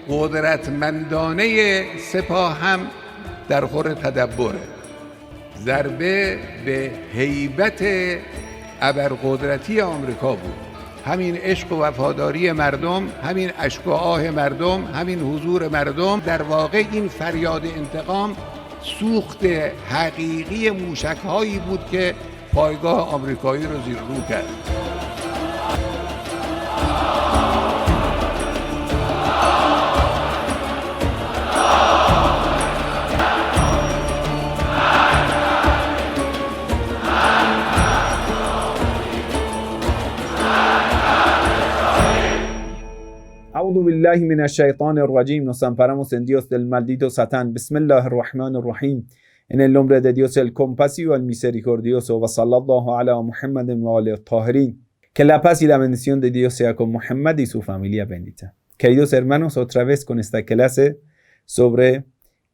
قدرتمندانه سپاه هم در خور تدبره. ضربه به هیبت ابرقدرتی آمریکا بود. همین عشق و وفاداری مردم، همین اشک و آه مردم، همین حضور مردم، در واقع این فریاد انتقام سوخت حقیقی موشک‌هایی بود که پایگاه آمریکایی رو زیر رو کرد. A'udhu billahi minash shaitanir rajim. Nos amparamos en Dios del maldito Satán. Bismillahirrahmanirrahim. En el nombre de Dios el compasivo, el misericordioso. Wa sallallahu ala Muhammadin wa alihi tahirin. Que la paz y la bendición de Dios sea con Muhammad y su familia bendita. Queridos hermanos, otra vez con esta clase sobre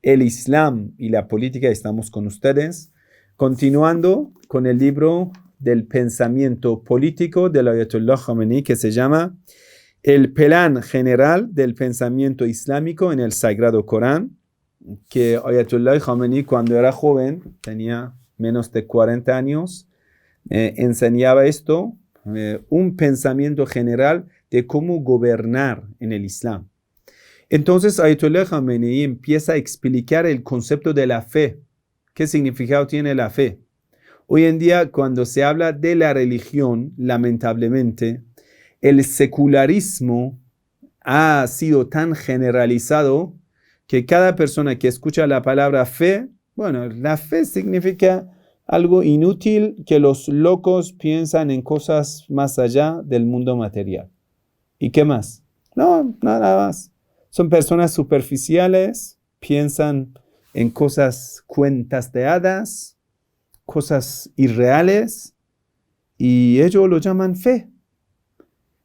el Islam y la política estamos con ustedes. Continuando con el libro del pensamiento político del Ayatollah Khamenei que se llama El plan general del pensamiento islámico en el Sagrado Corán, que Ayatollah Khamenei cuando era joven, tenía menos de 40 años, enseñaba esto, un pensamiento general de cómo gobernar en el Islam. Entonces Ayatollah Khamenei empieza a explicar el concepto de la fe. ¿Qué significado tiene la fe? Hoy en día cuando se habla de la religión, lamentablemente, el secularismo ha sido tan generalizado que cada persona que escucha la palabra fe, bueno, la fe significa algo inútil que los locos piensan en cosas más allá del mundo material. ¿Y qué más? No, nada más. Son personas superficiales, piensan en cosas cuentas de hadas, cosas irreales, y ellos lo llaman fe.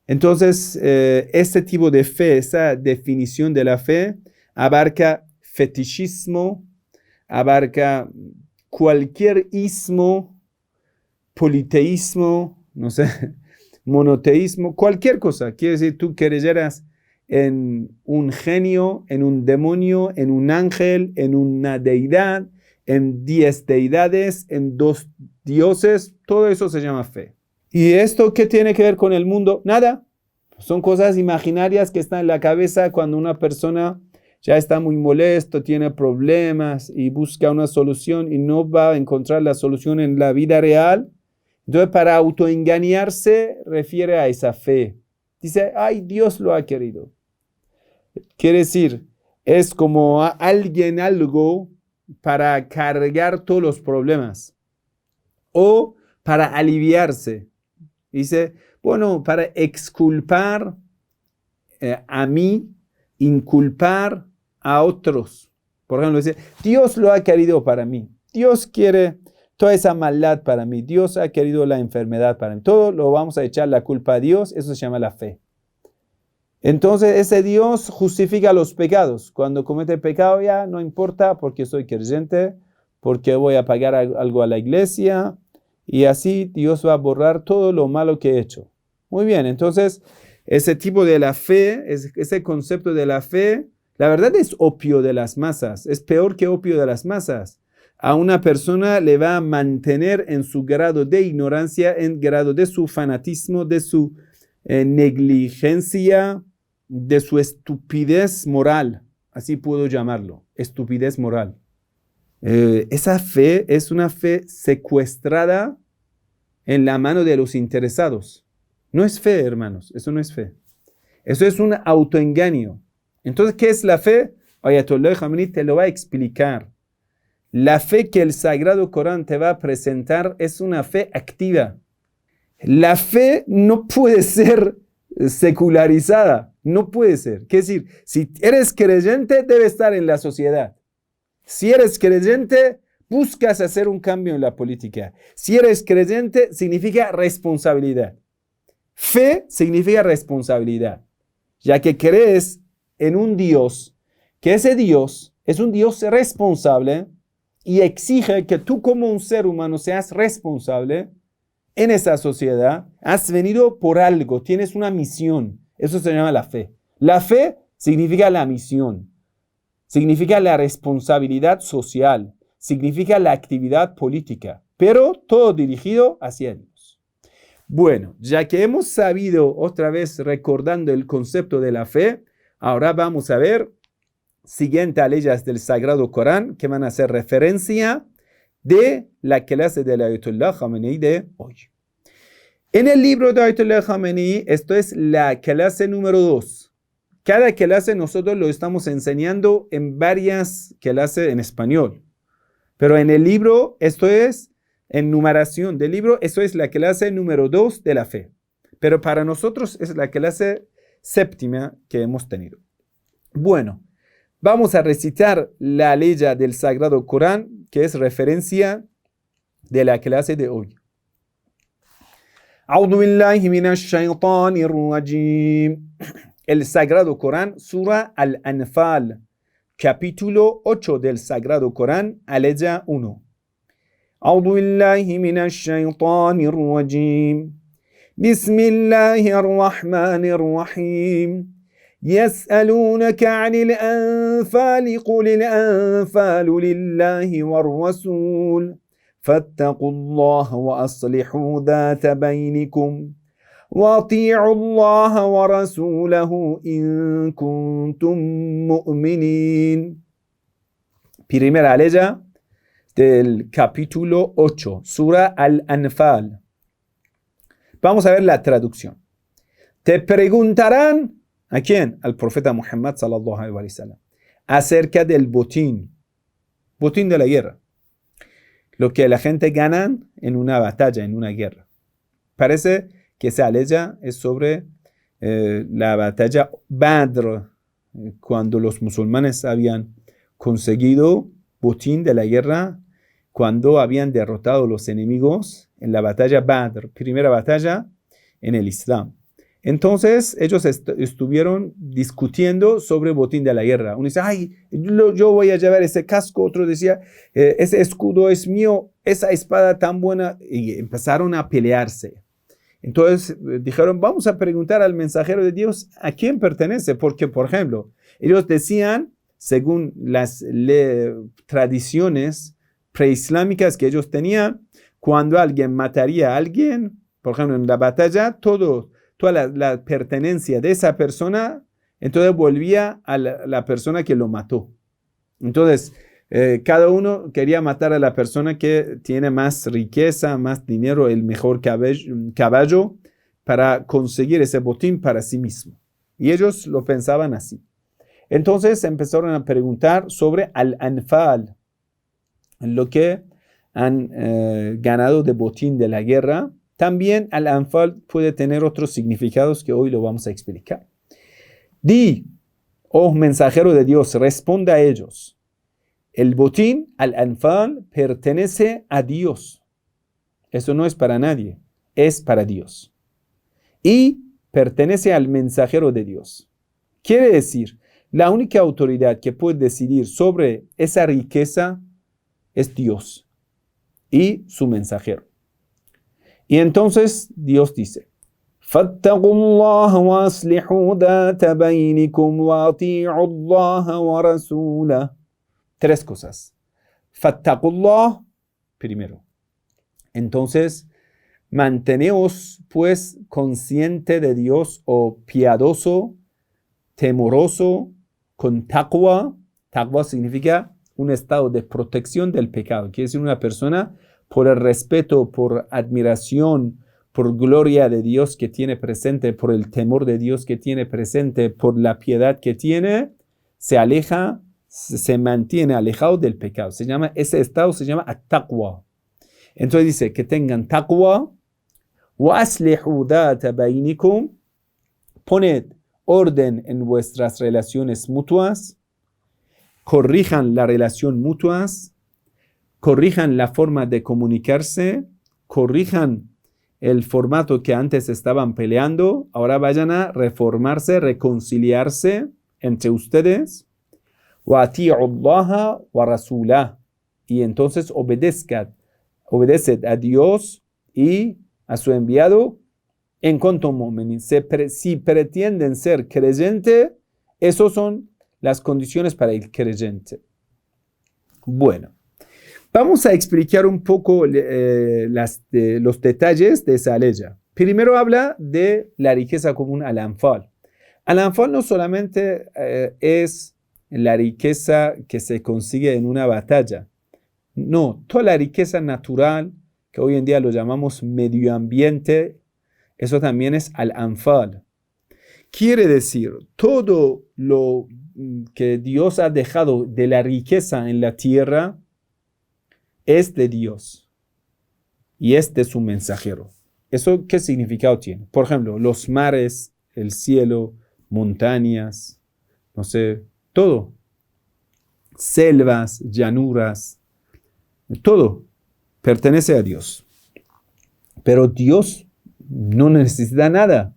Entonces, este tipo de fe, esa definición de la fe, abarca fetichismo, abarca cualquier ismo, politeísmo, no sé, monoteísmo, cualquier cosa. Quiere decir, tú creyeras en un genio, en un demonio, en un ángel, en una deidad, en 10 deidades, en 2 dioses, todo eso se llama fe. ¿Y esto qué tiene que ver con el mundo? Nada. Son cosas imaginarias que están en la cabeza cuando una persona ya está muy molesto, tiene problemas y busca una solución y no va a encontrar la solución en la vida real. Entonces, para autoengañarse, refiere a esa fe. Dice, ay, Dios lo ha querido. Quiere decir, es como alguien algo para cargar todos los problemas o para aliviarse. Dice, bueno, para exculpar a mí, inculpar a otros. Por ejemplo, dice, Dios lo ha querido para mí. Dios quiere toda esa maldad para mí. Dios ha querido la enfermedad para mí. Todo lo vamos a echar la culpa a Dios. Eso se llama la fe. Entonces, ese Dios justifica los pecados. Cuando comete pecado ya no importa porque soy creyente, porque voy a pagar algo a la iglesia. Y así Dios va a borrar todo lo malo que he hecho. Muy bien, entonces ese tipo de la fe, ese concepto de la fe, la verdad es opio de las masas. Es peor que opio de las masas. A una persona le va a mantener en su grado de ignorancia, en grado de su fanatismo, de su negligencia, de su estupidez moral. Así puedo llamarlo, estupidez moral. Esa fe es una fe secuestrada en la mano de los interesados. No es fe, hermanos, eso no es fe. Eso es un autoengaño. Entonces, ¿qué es la fe? Ayatollah Khamenei te lo va a explicar. La fe que el Sagrado Corán te va a presentar es una fe activa. La fe no puede ser secularizada, no puede ser. Quiere decir, si eres creyente, debe estar en la sociedad. Si eres creyente, buscas hacer un cambio en la política. Si eres creyente, significa responsabilidad. Fe significa responsabilidad, ya que crees en un Dios, que ese Dios es un Dios responsable y exige que tú como un ser humano seas responsable en esa sociedad. Has venido por algo, tienes una misión. Eso se llama la fe. La fe significa la misión, significa la responsabilidad social, significa la actividad política, pero todo dirigido hacia Dios. Bueno, ya que hemos sabido otra vez recordando el concepto de la fe, ahora vamos a ver siguientes leyes del Sagrado Corán que van a hacer referencia de la clase del Ayatollah Khamenei de hoy. En el libro de Ayatollah Khamenei, esto es la clase número 2. Cada clase nosotros lo estamos enseñando en varias clases en español. Pero en el libro, esto es, en numeración del libro, esto es la clase número 2 de la fe. Pero para nosotros es la clase séptima que hemos tenido. Bueno, vamos a recitar la ley del Sagrado Corán, que es referencia de la clase de hoy. A'udhu billahi minash shaitanir rajim. El Sagrado Corán, Sura Al-Anfal, capítulo 8 del Sagrado Corán, aleya 1. A'udhu billahi minash shaitanir rajim. Bismillahir rahmanir rahim. يسألونك عن الأنفال قل الأنفال لله والرسول فاتقوا الله وأصلحوا ذات بينكم وأطيعوا الله ورسوله إن كنتم مؤمنين. Primera ley del capítulo 8, Sura Al-Anfal. Vamos a ver la traducción. Te preguntarán, ¿a quién? Al profeta Muhammad sallallahu alaihi wasallam, acerca del botín de la guerra, lo que la gente gana en una batalla, en una guerra. Parece que esa ley es sobre la batalla Badr, cuando los musulmanes habían conseguido botín de la guerra, cuando habían derrotado a los enemigos en la batalla Badr, primera batalla en el Islam. Entonces ellos estuvieron discutiendo sobre botín de la guerra. Uno dice, ay, yo voy a llevar ese casco. Otro decía, ese escudo es mío, esa espada tan buena. Y empezaron a pelearse. Entonces dijeron, vamos a preguntar al mensajero de Dios a quién pertenece. Porque, por ejemplo, ellos decían, según las tradiciones preislámicas que ellos tenían, cuando alguien mataría a alguien, por ejemplo, en la batalla, toda la pertenencia de esa persona, entonces volvía a la persona que lo mató. Entonces, cada uno quería matar a la persona que tiene más riqueza, más dinero, el mejor caballo, para conseguir ese botín para sí mismo. Y ellos lo pensaban así. Entonces empezaron a preguntar sobre Al-Anfal, lo que han ganado de botín de la guerra. También Al-Anfal puede tener otros significados que hoy lo vamos a explicar. Di, oh mensajero de Dios, responda a ellos. El botín, Al-Anfal, pertenece a Dios. Eso no es para nadie, es para Dios. Y pertenece al mensajero de Dios. Quiere decir, la única autoridad que puede decidir sobre esa riqueza es Dios y su mensajero. Y entonces Dios dice, فَاتَّقُوا اللَّهَ وَأَصْلِحُوا ذَاتَ بَيْنِكُمْ وَأَطِيعُوا اللَّهَ وَرَسُولَهُ. Tres cosas. فَاتَّقُوا اللَّهَ, primero. Entonces, manteneos pues consciente de Dios o piadoso, temoroso, con taqwa. Taqwa significa un estado de protección del pecado. Quiere decir una persona por el respeto, por admiración, por gloria de Dios que tiene presente, por el temor de Dios que tiene presente, por la piedad que tiene, se aleja, se mantiene alejado del pecado. Ese estado se llama at-taqwa. Entonces dice que tengan taqwa, وَأَصْلِحُوا ذَاتَ بَيْنِكُمْ, poned orden en vuestras relaciones mutuas, corrijan la relación mutuas, corrijan la forma de comunicarse, corrijan el formato que antes estaban peleando, ahora vayan a reformarse, reconciliarse entre ustedes. وَأَطِيعُوا اللَّهَ وَرَسُولَهُ, y entonces obedeced a Dios y a su enviado en cuanto mu'minin. Si pretenden ser creyentes, Esas son las condiciones para el creyente. Bueno, vamos a explicar un poco los detalles de esa ley. Primero habla de la riqueza común al-Anfal. Al-Anfal no solamente es la riqueza que se consigue en una batalla. No, toda la riqueza natural, que hoy en día lo llamamos medio ambiente, eso también es al-Anfal. Quiere decir, todo lo que Dios ha dejado de la riqueza en la tierra es de Dios y es de su mensajero. ¿Eso qué significado tiene? Por ejemplo, los mares, el cielo, montañas, no sé, todo. Selvas, llanuras, todo pertenece a Dios. Pero Dios no necesita nada.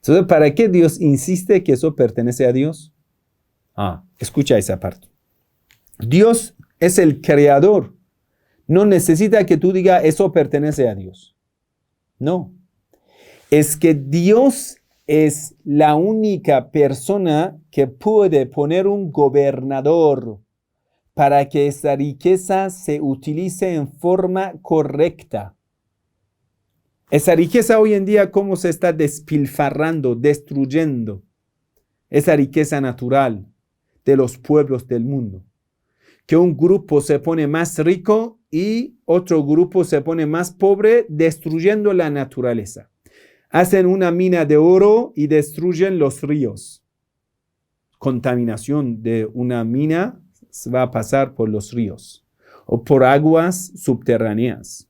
Entonces, ¿para qué Dios insiste que eso pertenece a Dios? Escucha esa parte. Dios es el creador. No necesita que tú digas eso pertenece a Dios. No. Es que Dios es la única persona que puede poner un gobernador para que esa riqueza se utilice en forma correcta. Esa riqueza hoy en día, ¿cómo se está despilfarrando, destruyendo? Esa riqueza natural de los pueblos del mundo. Que un grupo se pone más rico y otro grupo se pone más pobre, destruyendo la naturaleza. Hacen una mina de oro y destruyen los ríos. Contaminación de una mina va a pasar por los ríos o por aguas subterráneas.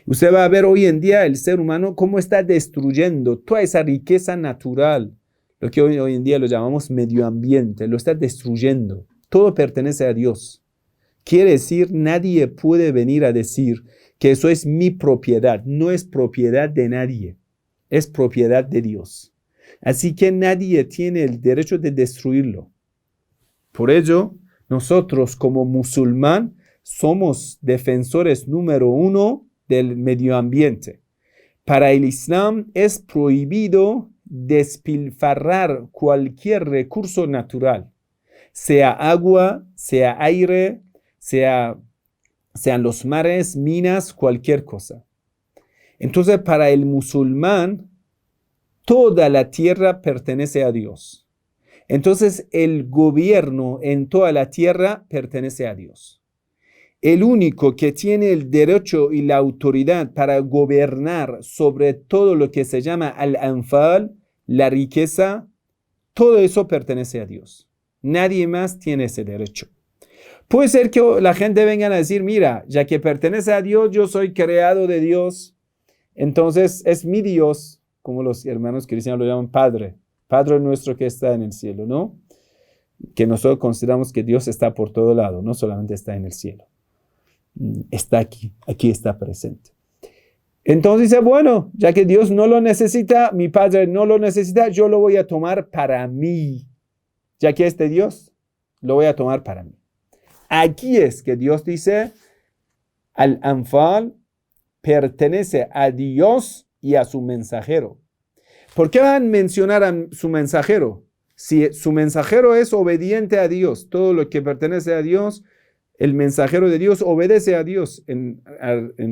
Usted va a ver hoy en día el ser humano cómo está destruyendo toda esa riqueza natural, lo que hoy en día lo llamamos medio ambiente, lo está destruyendo. Todo pertenece a Dios. Quiere decir, nadie puede venir a decir que eso es mi propiedad. No es propiedad de nadie, es propiedad de Dios. Así que nadie tiene el derecho de destruirlo. Por ello, nosotros como musulmán somos defensores número 1 del medio ambiente. Para el Islam es prohibido despilfarrar cualquier recurso natural, sea agua, sea aire, sean los mares, minas, cualquier cosa. Entonces, para el musulmán, toda la tierra pertenece a Dios. Entonces, el gobierno en toda la tierra pertenece a Dios. El único que tiene el derecho y la autoridad para gobernar sobre todo lo que se llama al-Anfal, la riqueza, todo eso pertenece a Dios. Nadie más tiene ese derecho. Puede ser que la gente venga a decir, mira, ya que pertenece a Dios, yo soy creado de Dios, entonces es mi Dios, como los hermanos cristianos lo llaman Padre. Padre nuestro que está en el cielo, ¿no? Que nosotros consideramos que Dios está por todo lado, no solamente está en el cielo. Está aquí está presente. Entonces dice, bueno, ya que Dios no lo necesita, mi Padre no lo necesita, yo lo voy a tomar para mí. Ya que es de Dios, lo voy a tomar para mí. Aquí es que Dios dice, al-Anfal pertenece a Dios y a su mensajero. ¿Por qué van a mencionar a su mensajero? Si su mensajero es obediente a Dios, todo lo que pertenece a Dios, el mensajero de Dios obedece a Dios en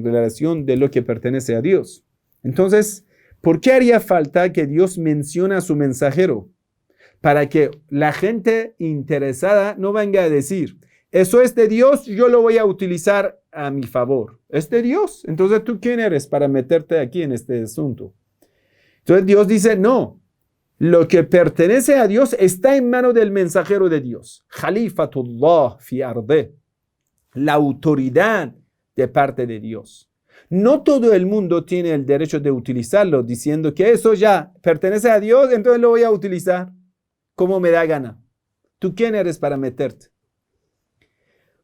relación de lo que pertenece a Dios. Entonces, ¿por qué haría falta que Dios mencione a su mensajero? Para que la gente interesada no venga a decir, eso es de Dios, yo lo voy a utilizar a mi favor. Es de Dios. Entonces, ¿tú quién eres para meterte aquí en este asunto? Entonces, Dios dice, no. Lo que pertenece a Dios está en manos del mensajero de Dios. Khalifatullah fi ardeh. La autoridad de parte de Dios. No todo el mundo tiene el derecho de utilizarlo, diciendo que eso ya pertenece a Dios, entonces lo voy a utilizar como me da gana. ¿Tú quién eres para meterte?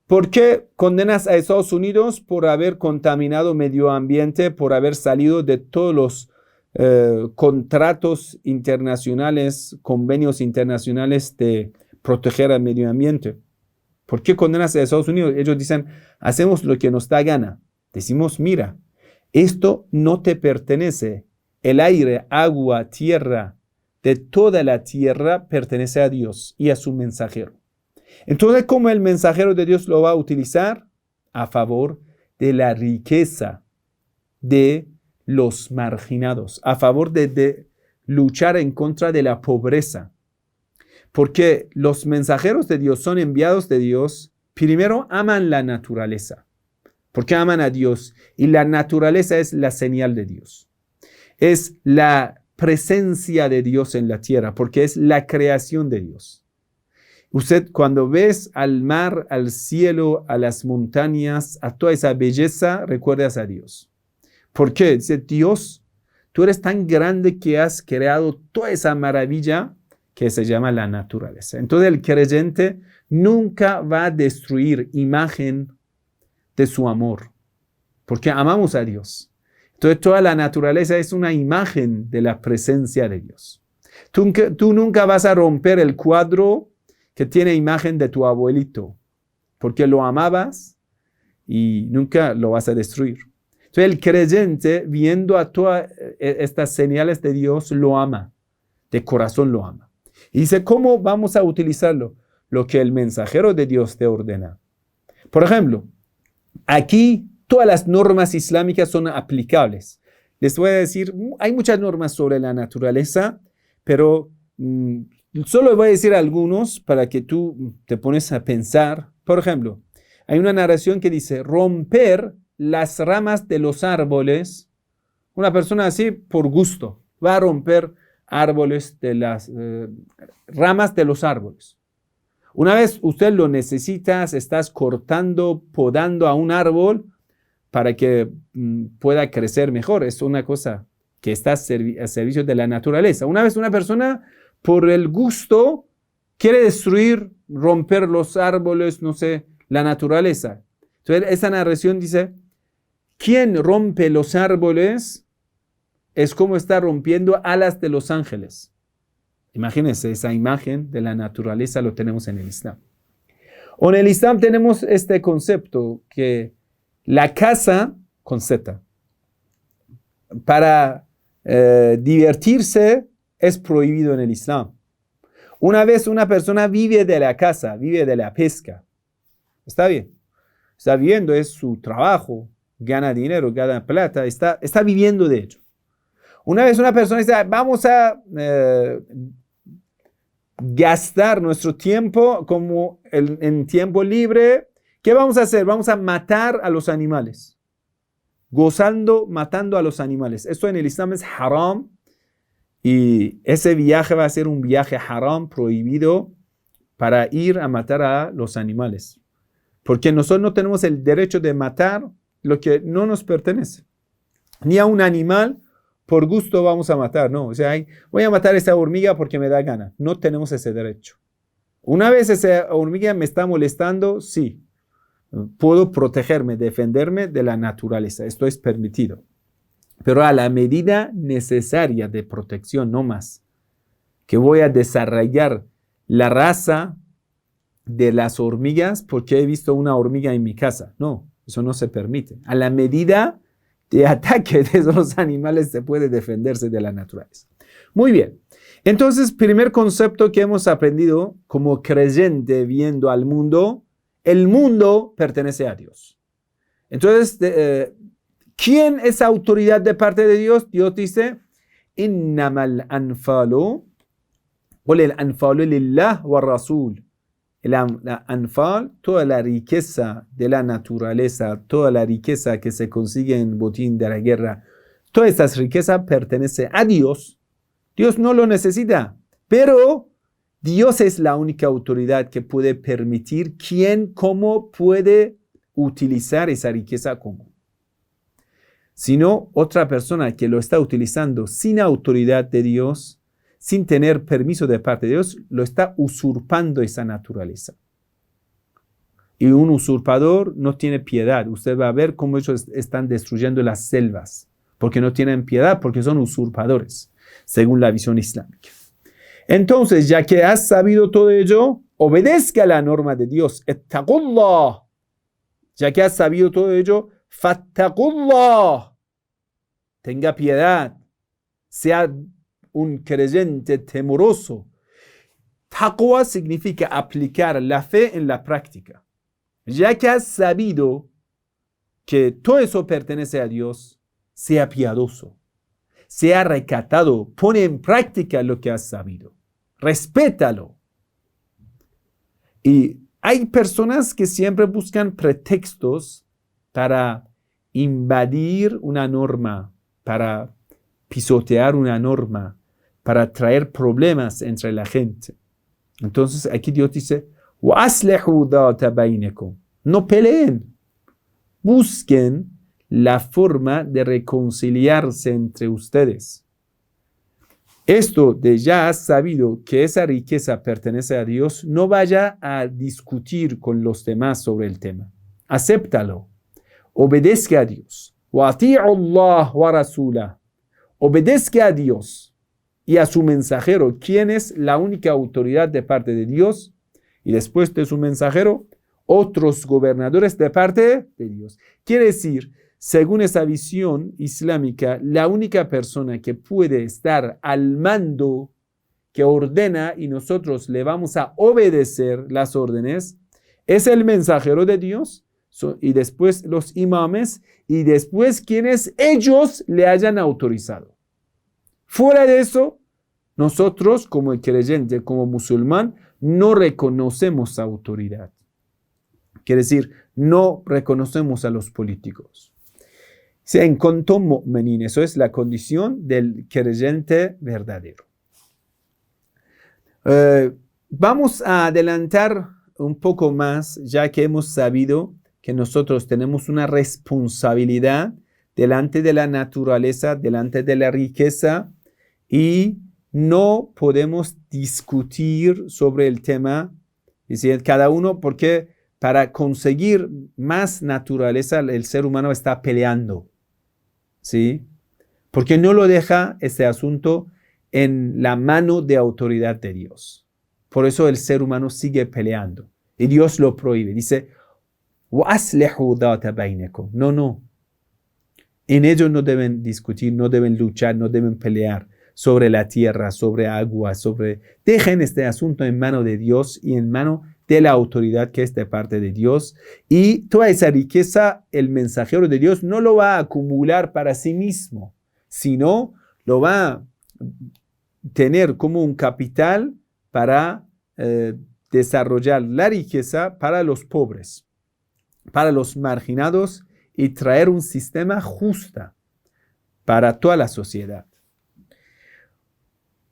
¿Por qué condenas a Estados Unidos por haber contaminado medio ambiente, por haber salido de todos los contratos internacionales, convenios internacionales de proteger al medio ambiente? ¿Por qué condenas a Estados Unidos? Ellos dicen, hacemos lo que nos da gana. Decimos, mira, esto no te pertenece. El aire, agua, tierra, de toda la tierra pertenece a Dios y a su mensajero. Entonces, ¿cómo el mensajero de Dios lo va a utilizar? A favor de la riqueza de los marginados, a favor de luchar en contra de la pobreza. Porque los mensajeros de Dios son enviados de Dios, primero aman la naturaleza, porque aman a Dios, y la naturaleza es la señal de Dios. Es la presencia de Dios en la tierra, porque es la creación de Dios. Usted cuando ves al mar, al cielo, a las montañas, a toda esa belleza, recuerdas a Dios. ¿Por qué? Dice Dios, tú eres tan grande que has creado toda esa maravilla que se llama la naturaleza. Entonces el creyente nunca va a destruir imagen de su amor, porque amamos a Dios. Entonces toda la naturaleza es una imagen de la presencia de Dios. Tú nunca vas a romper el cuadro que tiene imagen de tu abuelito, porque lo amabas y nunca lo vas a destruir. Entonces el creyente, viendo a todas estas señales de Dios, lo ama, de corazón lo ama. Y dice, ¿cómo vamos a utilizarlo? Lo que el mensajero de Dios te ordena. Por ejemplo, aquí todas las normas islámicas son aplicables. Les voy a decir, hay muchas normas sobre la naturaleza, pero solo voy a decir algunos para que tú te pones a pensar. Por ejemplo, hay una narración que dice, romper las ramas de los árboles. Una persona así, por gusto, va a romper árboles de las ramas de los árboles. Una vez usted lo necesitas, estás cortando, podando a un árbol para que pueda crecer mejor. Es una cosa que está a servicio de la naturaleza. Una vez una persona, por el gusto, quiere destruir, romper los árboles, no sé, la naturaleza. Entonces, esa narración dice, quien rompe los árboles es como está rompiendo alas de los ángeles. Imagínense, esa imagen de la naturaleza lo tenemos en el Islam. O en el Islam tenemos este concepto que la caza con Z para divertirse es prohibido en el Islam. Una vez una persona vive de la caza, vive de la pesca. Está bien. Está viviendo, es su trabajo, gana dinero, gana plata, está viviendo de ello. Una vez una persona dice, vamos a gastar nuestro tiempo como en tiempo libre. ¿Qué vamos a hacer? Vamos a matar a los animales. Matando a los animales. Esto en el Islam es haram. Y ese viaje va a ser un viaje haram, prohibido, para ir a matar a los animales. Porque nosotros no tenemos el derecho de matar lo que no nos pertenece. Ni a un animal por gusto vamos a matar. No, o sea, voy a matar a esa hormiga porque me da gana. No tenemos ese derecho. Una vez esa hormiga me está molestando, sí. Puedo protegerme, defenderme de la naturaleza. Esto es permitido. Pero a la medida necesaria de protección, no más. Que voy a desarrollar la raza de las hormigas porque he visto una hormiga en mi casa. No, eso no se permite. A la medida de ataque de esos animales se puede defenderse de la naturaleza. Muy bien. Entonces, primer concepto que hemos aprendido como creyente viendo al mundo, el mundo pertenece a Dios. Entonces, ¿quién es autoridad de parte de Dios? Dios dice, innamal anfalu, qul el anfalu lillah wa rasul. La anfal, toda la riqueza de la naturaleza, toda la riqueza que se consigue en botín de la guerra, toda esa riqueza pertenece a Dios. Dios no lo necesita, pero Dios es la única autoridad que puede permitir cómo puede utilizar esa riqueza común. Si no, otra persona que lo está utilizando sin autoridad de Dios, sin tener permiso de parte de Dios, lo está usurpando esa naturaleza. Y un usurpador no tiene piedad. Usted va a ver cómo ellos están destruyendo las selvas, porque no tienen piedad, porque son usurpadores, según la visión islámica. Entonces, ya que has sabido todo ello, obedezca la norma de Dios. Ittaqullah. Ya que has sabido todo ello, fattaqullah. Tenga piedad. Sea un creyente temoroso. Taqwa significa aplicar la fe en la práctica. Ya que has sabido que todo eso pertenece a Dios, sea piadoso, sea recatado, pone en práctica lo que has sabido, respétalo. Y hay personas que siempre buscan pretextos para invadir una norma, para pisotear una norma, para traer problemas entre la gente. Entonces aquí Dios dice, وَأَصْلِحُوا ذَاتَ بَيْنِكُمْ. No peleen, busquen la forma de reconciliarse entre ustedes. Esto de ya has sabido que esa riqueza pertenece a Dios, no vaya a discutir con los demás sobre el tema. Acéptalo. Obedezca a Dios. وَأَطِيعُوا اللَّهَ وَرَسُولَهُ. Obedezca a Dios y a su mensajero, quien es la única autoridad de parte de Dios, y después de su mensajero, otros gobernadores de parte de Dios. Quiere decir, según esa visión islámica, la única persona que puede estar al mando, que ordena y nosotros le vamos a obedecer las órdenes, es el mensajero de Dios, y después los imames, y después quienes ellos le hayan autorizado. Fuera de eso, nosotros como creyente, como musulmán, no reconocemos autoridad. Quiere decir, no reconocemos a los políticos. En kuntum mu'minin, eso es la condición del creyente verdadero. Vamos a adelantar un poco más, ya que hemos sabido que nosotros tenemos una responsabilidad delante de la naturaleza, delante de la riqueza, y no podemos discutir sobre el tema, cada uno, porque para conseguir más naturaleza el ser humano está peleando, ¿sí? Porque no lo deja este asunto en la mano de autoridad de Dios. Por eso el ser humano sigue peleando y Dios lo prohíbe. Dice, وَأَصْلِحُوا ذَاتَ بَيْنِكُمْ. No. En ello no deben discutir, no deben luchar, no deben pelear sobre la tierra, sobre agua, Dejen este asunto en mano de Dios y en mano de la autoridad que es de parte de Dios. Y toda esa riqueza, el mensajero de Dios no lo va a acumular para sí mismo, sino lo va a tener como un capital para desarrollar la riqueza para los pobres, para los marginados, y traer un sistema justo para toda la sociedad.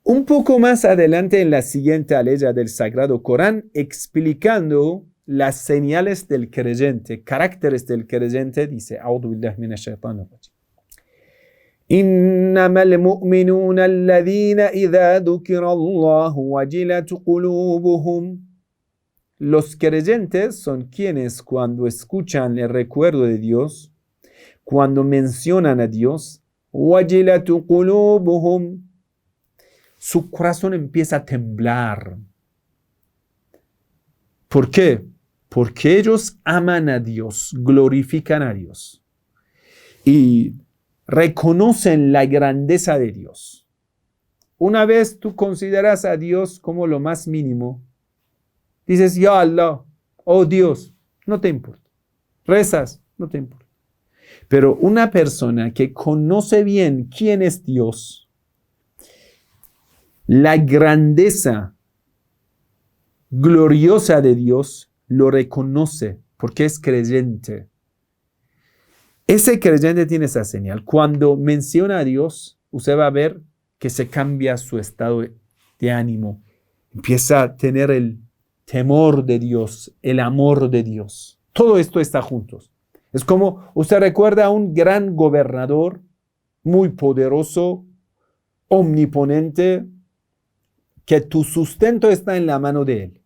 Un poco más adelante en la siguiente aleya del Sagrado Corán, explicando las señales del creyente, caracteres del creyente, dice, أعوذ بالله من الشيطان الرجيم. إنما المؤمنون الذين إذا ذكر الله وجلت قلوبهم. Los creyentes son quienes cuando escuchan el recuerdo de Dios, cuando mencionan a Dios, وجلت قلوبهم, su corazón empieza a temblar. ¿Por qué? Porque ellos aman a Dios, glorifican a Dios y reconocen la grandeza de Dios. Una vez tú consideras a Dios como lo más mínimo, dices, ya Allah, oh Dios, no te importa. Rezas, no te importa. Pero una persona que conoce bien quién es Dios, la grandeza gloriosa de Dios, lo reconoce porque es creyente. Ese creyente tiene esa señal. Cuando menciona a Dios, usted va a ver que se cambia su estado de ánimo. Empieza a tener el temor de Dios, el amor de Dios. Todo esto está juntos. Es como usted recuerda a un gran gobernador, muy poderoso, omniponente, que tu sustento está en la mano de él,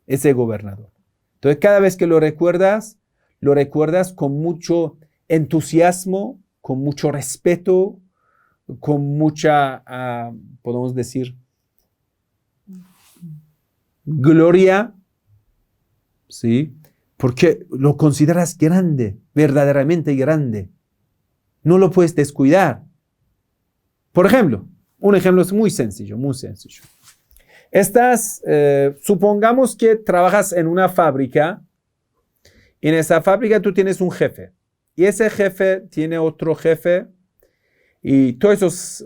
ese gobernador. Entonces cada vez que lo recuerdas con mucho entusiasmo, con mucho respeto, con mucha, podemos decir, gloria, ¿sí? Porque lo consideras grande, verdaderamente grande. No lo puedes descuidar. Por ejemplo, Un ejemplo es muy sencillo, muy sencillo. Supongamos que trabajas en una fábrica. En esa fábrica tú tienes un jefe. Y ese jefe tiene otro jefe. Y todos esos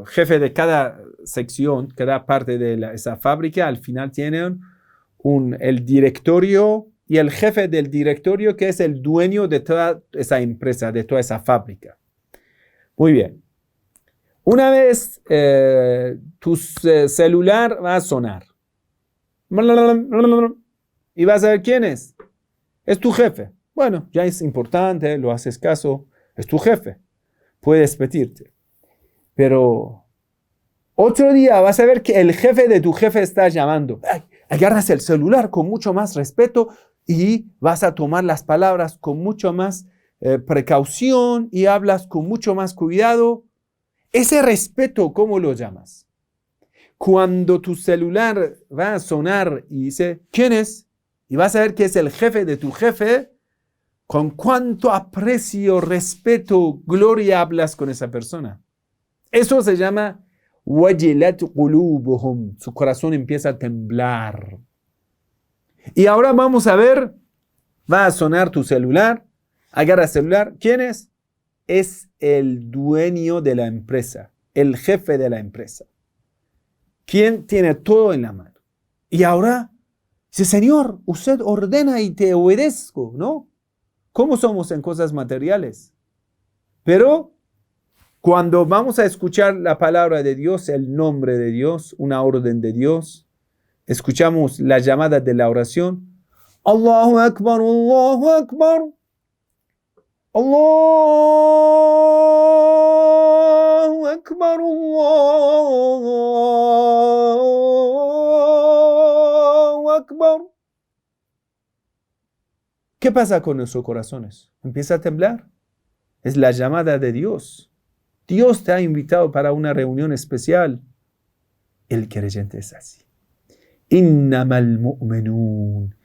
jefes de cada sección, cada parte de esa fábrica, al final tienen el directorio y el jefe del directorio, que es el dueño de toda esa empresa, de toda esa fábrica. Muy bien. Una vez tu celular va a sonar. Y vas a ver quién es. Es tu jefe. Bueno, ya es importante, lo haces caso. Es tu jefe. Puedes pedirte. Pero otro día vas a ver que el jefe de tu jefe está llamando. Ay, agarras el celular con mucho más respeto y vas a tomar las palabras con mucho más precaución y hablas con mucho más cuidado. Ese respeto, ¿cómo lo llamas? Cuando tu celular va a sonar y dice, ¿quién es? Y vas a ver que es el jefe de tu jefe. Con cuánto aprecio, respeto, gloria hablas con esa persona. Eso se llama wajilat qulubuhum. Su corazón empieza a temblar. Y ahora vamos a ver, va a sonar tu celular. Agarra el celular. ¿Quién es? Es el dueño de la empresa, el jefe de la empresa. ¿Quién tiene todo en la mano? Y ahora dice, Señor, usted ordena y te obedezco, ¿no? ¿Cómo somos en cosas materiales? Pero cuando vamos a escuchar la palabra de Dios, el nombre de Dios, una orden de Dios, escuchamos la llamada de la oración. Allahu Akbar, Allahu Akbar. Allahu Akbar, Allahu Akbar. ¿Qué pasa con nuestros corazones? Empieza a temblar. Es la llamada de Dios. Dios te ha invitado para una reunión especial. El creyente es así. Innamal mu'minun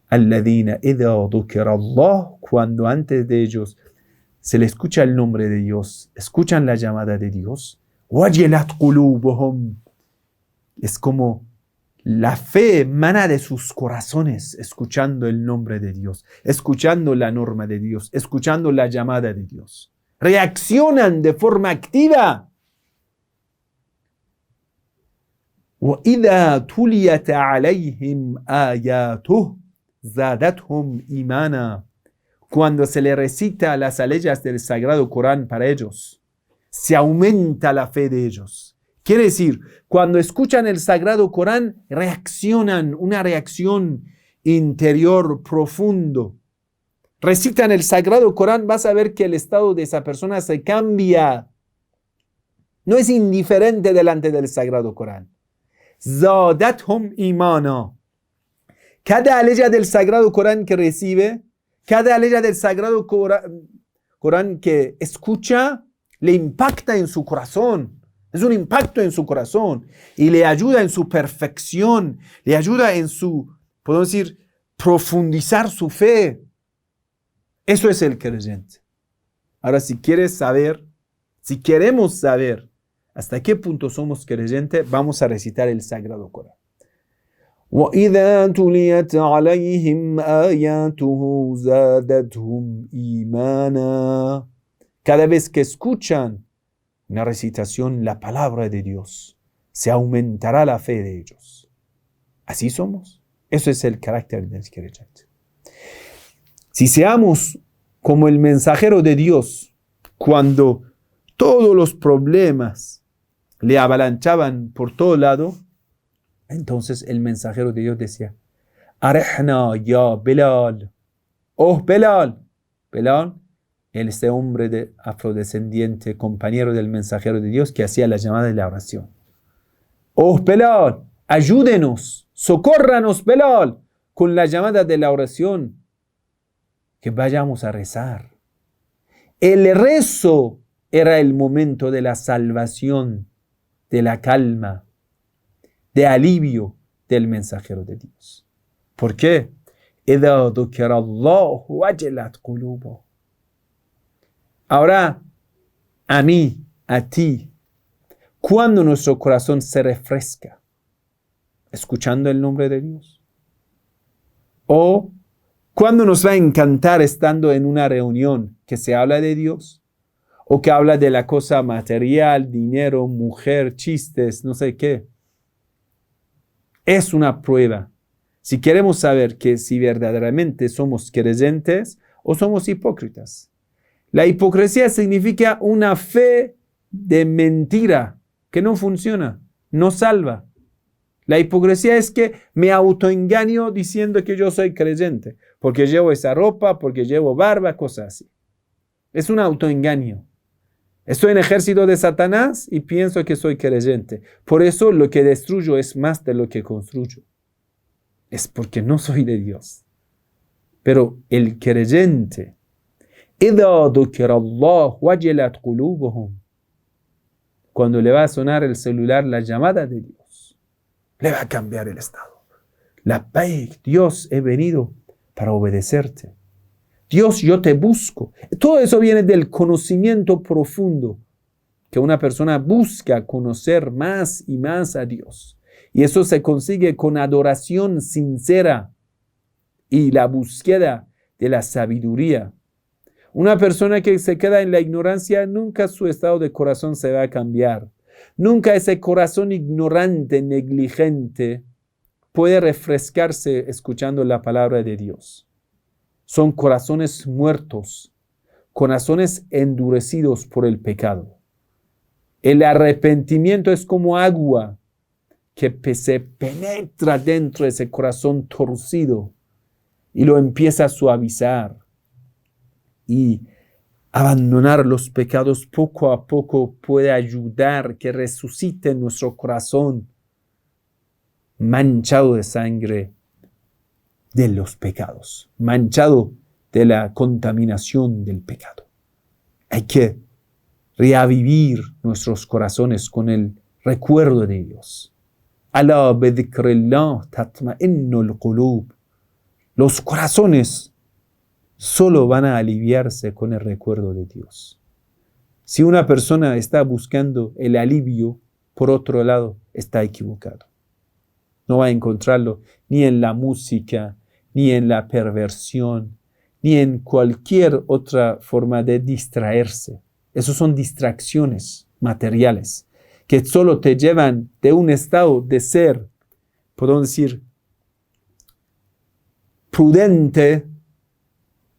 alladhina idha dhukira Allah, cuando antes de ellos se le escucha el nombre de Dios, escuchan la llamada de Dios, wajilat qulubuhum, es como la fe emana de sus corazones, escuchando el nombre de Dios, escuchando la norma de Dios, escuchando la llamada de Dios. Reaccionan de forma activa. وَإِذَا تُلِيَتْ عَلَيْهِمْ آيَاتُهُ زَادَتْهُمْ إِيمَانًا. Cuando se le recita las leyes del Sagrado Corán para ellos, se aumenta la fe de ellos. Quiere decir, cuando escuchan el Sagrado Corán, reaccionan, una reacción interior profundo. Recitan el Sagrado Corán, vas a ver que el estado de esa persona se cambia. No es indiferente delante del Sagrado Corán. Zadathum imana. Cada ley del Sagrado Corán que recibe, cada ley del Sagrado Corán que escucha, le impacta en su corazón. Es un impacto en su corazón y le ayuda en su perfección, le ayuda en su, podemos decir, profundizar su fe. Eso es el creyente. Ahora, si queremos saber hasta qué punto somos creyentes, vamos a recitar el Sagrado Corán. وَإِذَا تُلِيَتْ عَلَيْهِمْ آيَاتُهُ زَادَتْهُمْ إِيمَانًا. Cada vez que escuchan una recitación, la palabra de Dios, se aumentará la fe de ellos. Así somos. Eso es el carácter del creyente. Si seamos como el mensajero de Dios, cuando todos los problemas le avalanchaban por todo lado, entonces el mensajero de Dios decía, Arihna ya Bilal. Oh Bilal. Bilal, este hombre afrodescendiente, compañero del mensajero de Dios, que hacía la llamada de la oración. Oh Bilal, ayúdenos, socórranos Bilal, con la llamada de la oración, que vayamos a rezar. El rezo era el momento de la salvación, de la calma, de alivio del mensajero de Dios. ¿Por qué? إِذَا ذُكِرَ اللَّهُ وَجِلَتْ قُلُوبُهُمْ. Ahora, a mí, a ti, ¿Cuándo nuestro corazón se refresca? ¿Escuchando el nombre de Dios? ¿O cuándo nos va a encantar estando en una reunión que se habla de Dios? ¿O que habla de la cosa material, dinero, mujer, chistes, no sé qué? Es una prueba. Si queremos saber que si verdaderamente somos creyentes o somos hipócritas. La hipocresía significa una fe de mentira que no funciona, no salva. La hipocresía es que me autoengaño diciendo que yo soy creyente, porque llevo esa ropa, porque llevo barba, cosas así. Es un autoengaño. Estoy en ejército de Satanás y pienso que soy creyente. Por eso lo que destruyo es más de lo que construyo. Es porque no soy de Dios. Pero el creyente, cuando le va a sonar el celular la llamada de Dios, le va a cambiar el estado. Dios, he venido para obedecerte. Dios, yo te busco. Todo eso viene del conocimiento profundo, que una persona busca conocer más y más a Dios. Y eso se consigue con adoración sincera y la búsqueda de la sabiduría. Una persona que se queda en la ignorancia, nunca su estado de corazón se va a cambiar. Nunca ese corazón ignorante, negligente, puede refrescarse escuchando la palabra de Dios. Son corazones muertos, corazones endurecidos por el pecado. El arrepentimiento es como agua que se penetra dentro de ese corazón torcido y lo empieza a suavizar. Y abandonar los pecados poco a poco puede ayudar que resucite nuestro corazón manchado de sangre de los pecados, manchado de la contaminación del pecado. Hay que reavivir nuestros corazones con el recuerdo de Dios. Ala bi dhikrillah tatma'innul qulub. Los corazones solo van a aliviarse con el recuerdo de Dios. Si una persona está buscando el alivio, por otro lado, está equivocado. No va a encontrarlo ni en la música, ni en la perversión, ni en cualquier otra forma de distraerse. Esos son distracciones materiales que solo te llevan de un estado de ser, podemos decir, prudente.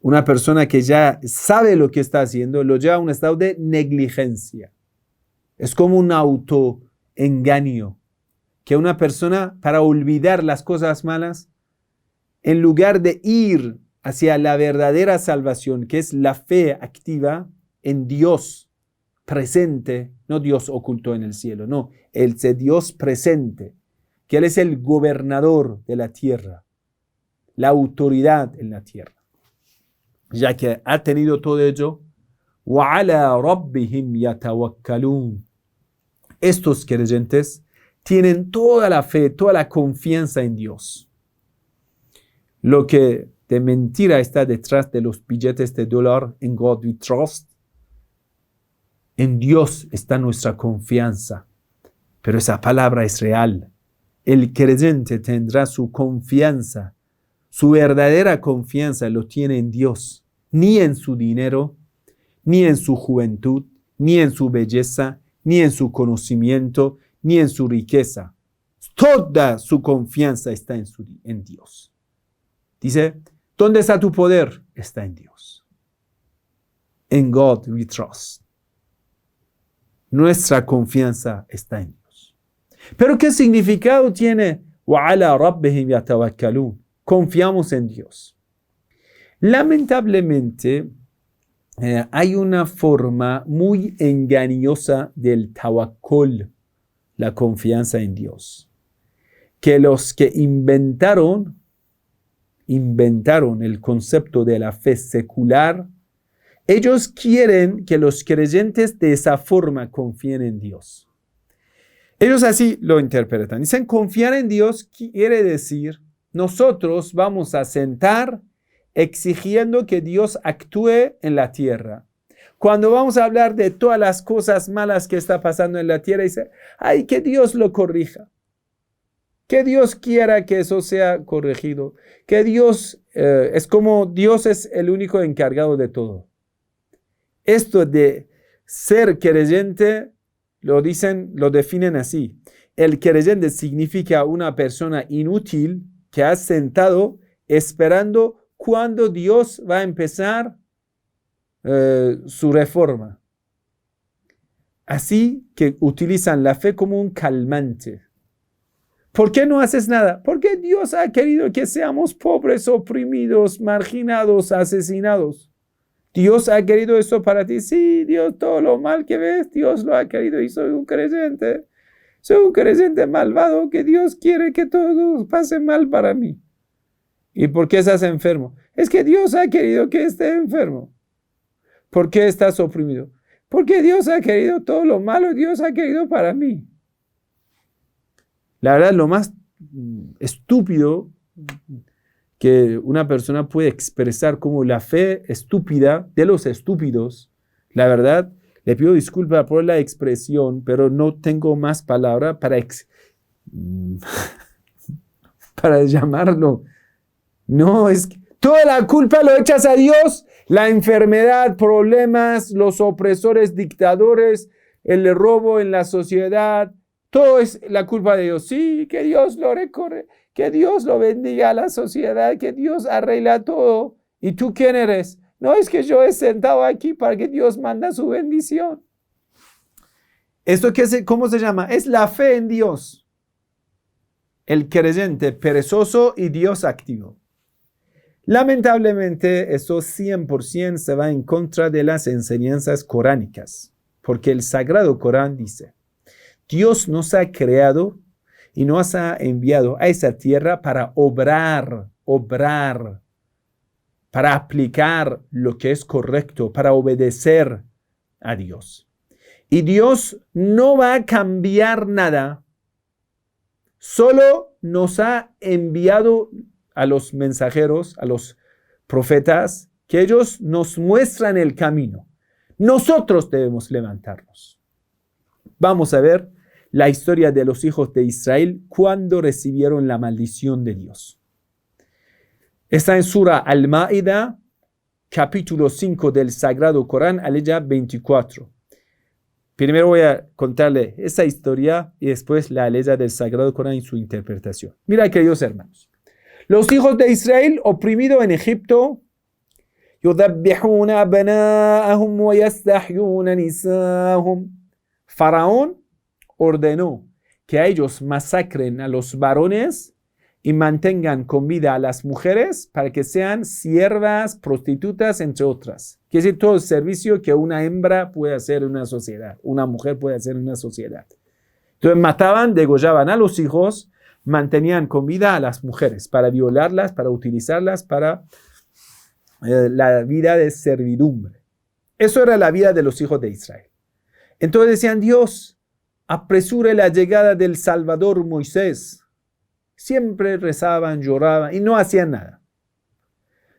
Una persona que ya sabe lo que está haciendo, lo lleva a un estado de negligencia. Es como un autoengaño, que una persona, para olvidar las cosas malas, en lugar de ir hacia la verdadera salvación, que es la fe activa en Dios presente, no Dios oculto en el cielo, no, el Dios presente, que Él es el gobernador de la tierra, la autoridad en la tierra. Ya que ha tenido todo ello, وَعَلَى رَبِّهِمْ يَتَوَكَّلُونَ. Estos creyentes tienen toda la fe, toda la confianza en Dios. Lo que de mentira está detrás de los billetes de dólar, en God we trust, en Dios está nuestra confianza. Pero esa palabra es real. El creyente tendrá su confianza, su verdadera confianza lo tiene en Dios, ni en su dinero, ni en su juventud, ni en su belleza, ni en su conocimiento, ni en su riqueza. Toda su confianza está en Dios. Dice, ¿dónde está tu poder? Está en Dios. En God we trust. Nuestra confianza está en Dios. ¿Pero qué significado tiene? وَعَلَى رَبِّهِمْ يَتَوَكَّلُونَ. Confiamos en Dios. Lamentablemente, hay una forma muy engañosa del tawakkul, la confianza en Dios, que los que inventaron el concepto de la fe secular, ellos quieren que los creyentes de esa forma confíen en Dios. Ellos así lo interpretan. Dicen, confiar en Dios quiere decir, nosotros vamos a sentar exigiendo que Dios actúe en la tierra. Cuando vamos a hablar de todas las cosas malas que está pasando en la tierra, dice, ay, que Dios lo corrija. Que Dios quiera que eso sea corregido. Que Dios, es como Dios es el único encargado de todo. Esto de ser creyente, lo definen así. El creyente significa una persona inútil que ha sentado esperando cuando Dios va a empezar su reforma. Así que utilizan la fe como un calmante. ¿Por qué no haces nada? Porque Dios ha querido que seamos pobres, oprimidos, marginados, asesinados. ¿Dios ha querido eso para ti? Sí, Dios, todo lo mal que ves, Dios lo ha querido y soy un creyente. Soy un creyente malvado que Dios quiere que todo pase mal para mí. ¿Y por qué estás enfermo? Es que Dios ha querido que esté enfermo. ¿Por qué estás oprimido? Porque Dios ha querido todo lo malo, Dios ha querido para mí. La verdad, lo más estúpido que una persona puede expresar como la fe estúpida de los estúpidos, la verdad, le pido disculpas por la expresión, pero no tengo más palabra para llamarlo. No, es que toda la culpa lo echas a Dios. La enfermedad, problemas, los opresores, dictadores, el robo en la sociedad, todo es la culpa de Dios. Sí, que Dios lo recorre, que Dios lo bendiga a la sociedad, que Dios arregla todo. ¿Y tú quién eres? No, es que yo he sentado aquí para que Dios manda su bendición. ¿Esto cómo se llama? Es la fe en Dios. El creyente perezoso y Dios activo. Lamentablemente, eso 100% se va en contra de las enseñanzas coránicas, porque el Sagrado Corán dice, Dios nos ha creado y nos ha enviado a esa tierra para obrar, para aplicar lo que es correcto, para obedecer a Dios. Y Dios no va a cambiar nada, solo nos ha enviado a los mensajeros, a los profetas, que ellos nos muestran el camino. Nosotros debemos levantarnos. Vamos a ver la historia de los hijos de Israel cuando recibieron la maldición de Dios. Está en Sura Al-Ma'ida, capítulo 5 del Sagrado Corán, aleya 24. Primero voy a contarle esa historia y después la aleya del Sagrado Corán y su interpretación. Mira, queridos hermanos. Los hijos de Israel oprimidos en Egipto, Faraón ordenó que a ellos masacren a los varones y mantengan con vida a las mujeres para que sean siervas, prostitutas, entre otras. Quiere decir todo el servicio que una hembra puede hacer en una sociedad, una mujer puede hacer en una sociedad. Entonces mataban, degollaban a los hijos, mantenían con vida a las mujeres para violarlas, para utilizarlas para la vida de servidumbre. Eso era la vida de los hijos de Israel. Entonces decían, Dios, apresure la llegada del Salvador Moisés. Siempre rezaban, lloraban y no hacían nada.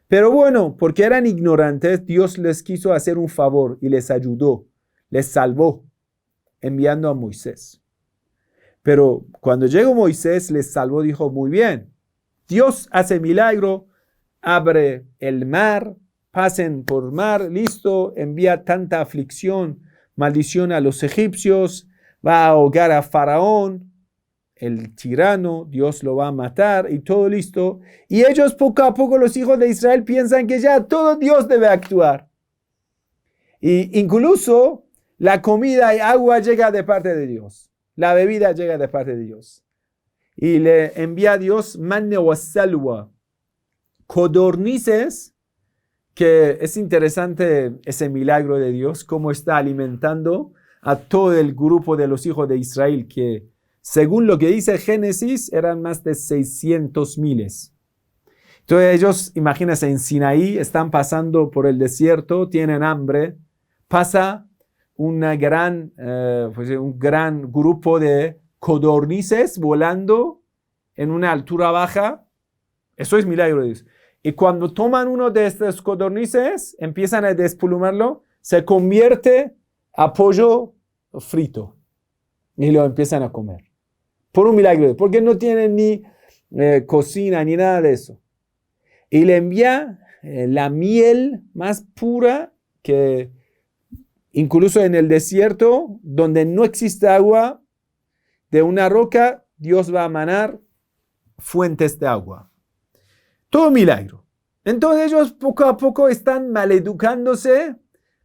Pero bueno, porque eran ignorantes, Dios les quiso hacer un favor y les ayudó, les salvó, enviando a Moisés. Pero cuando llegó Moisés, les salvó, dijo, muy bien, Dios hace milagro, abre el mar, pasen por mar, listo, envía tanta aflicción, maldición a los egipcios, va a ahogar a Faraón, el tirano, Dios lo va a matar y todo listo. Y ellos poco a poco, los hijos de Israel, piensan que ya todo Dios debe actuar. Y incluso la comida y agua llega de parte de Dios. La bebida llega de parte de Dios. Y le envía a Dios manna wa salwa, codornices, que es interesante ese milagro de Dios, cómo está alimentando a todo el grupo de los hijos de Israel, que según lo que dice Génesis, eran más de 600,000. Entonces ellos, imagínense, en Sinaí, están pasando por el desierto, tienen hambre, pasa un gran grupo de codornices volando en una altura baja. Eso es milagro de Dios. Y cuando toman uno de estos codornices, empiezan a desplumarlo, se convierte a pollo frito y lo empiezan a comer. Por un milagro, porque no tienen ni cocina ni nada de eso. Y le envía la miel más pura que incluso en el desierto, donde no existe agua, de una roca, Dios va a manar fuentes de agua. Todo milagro. Entonces ellos poco a poco están maleducándose,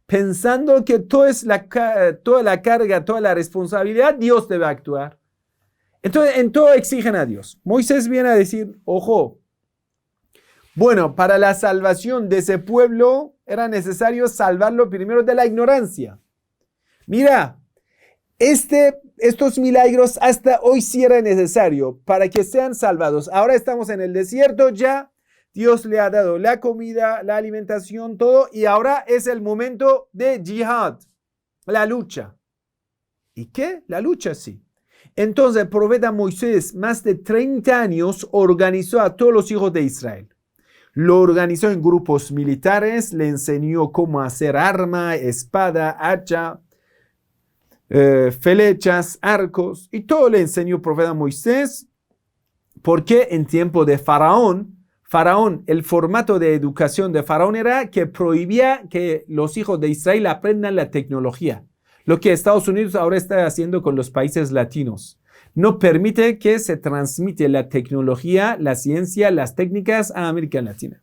pensando que toda la carga, toda la responsabilidad, Dios debe actuar. Entonces en todo exigen a Dios. Moisés viene a decir, ojo, bueno, para la salvación de ese pueblo era necesario salvarlo primero de la ignorancia. Mira, estos milagros hasta hoy sí era necesario para que sean salvados. Ahora estamos en el desierto, ya Dios le ha dado la comida, la alimentación, todo, y ahora es el momento de jihad, la lucha. ¿Y qué? La lucha, sí. Entonces el profeta Moisés, más de 30 años, organizó a todos los hijos de Israel. Lo organizó en grupos militares, le enseñó cómo hacer arma, espada, hacha, flechas, arcos, y todo le enseñó el profeta Moisés, porque en tiempo de Faraón, el formato de educación de Faraón era que prohibía que los hijos de Israel aprendan la tecnología, lo que Estados Unidos ahora está haciendo con los países latinos. No permite que se transmite la tecnología, la ciencia, las técnicas a América Latina.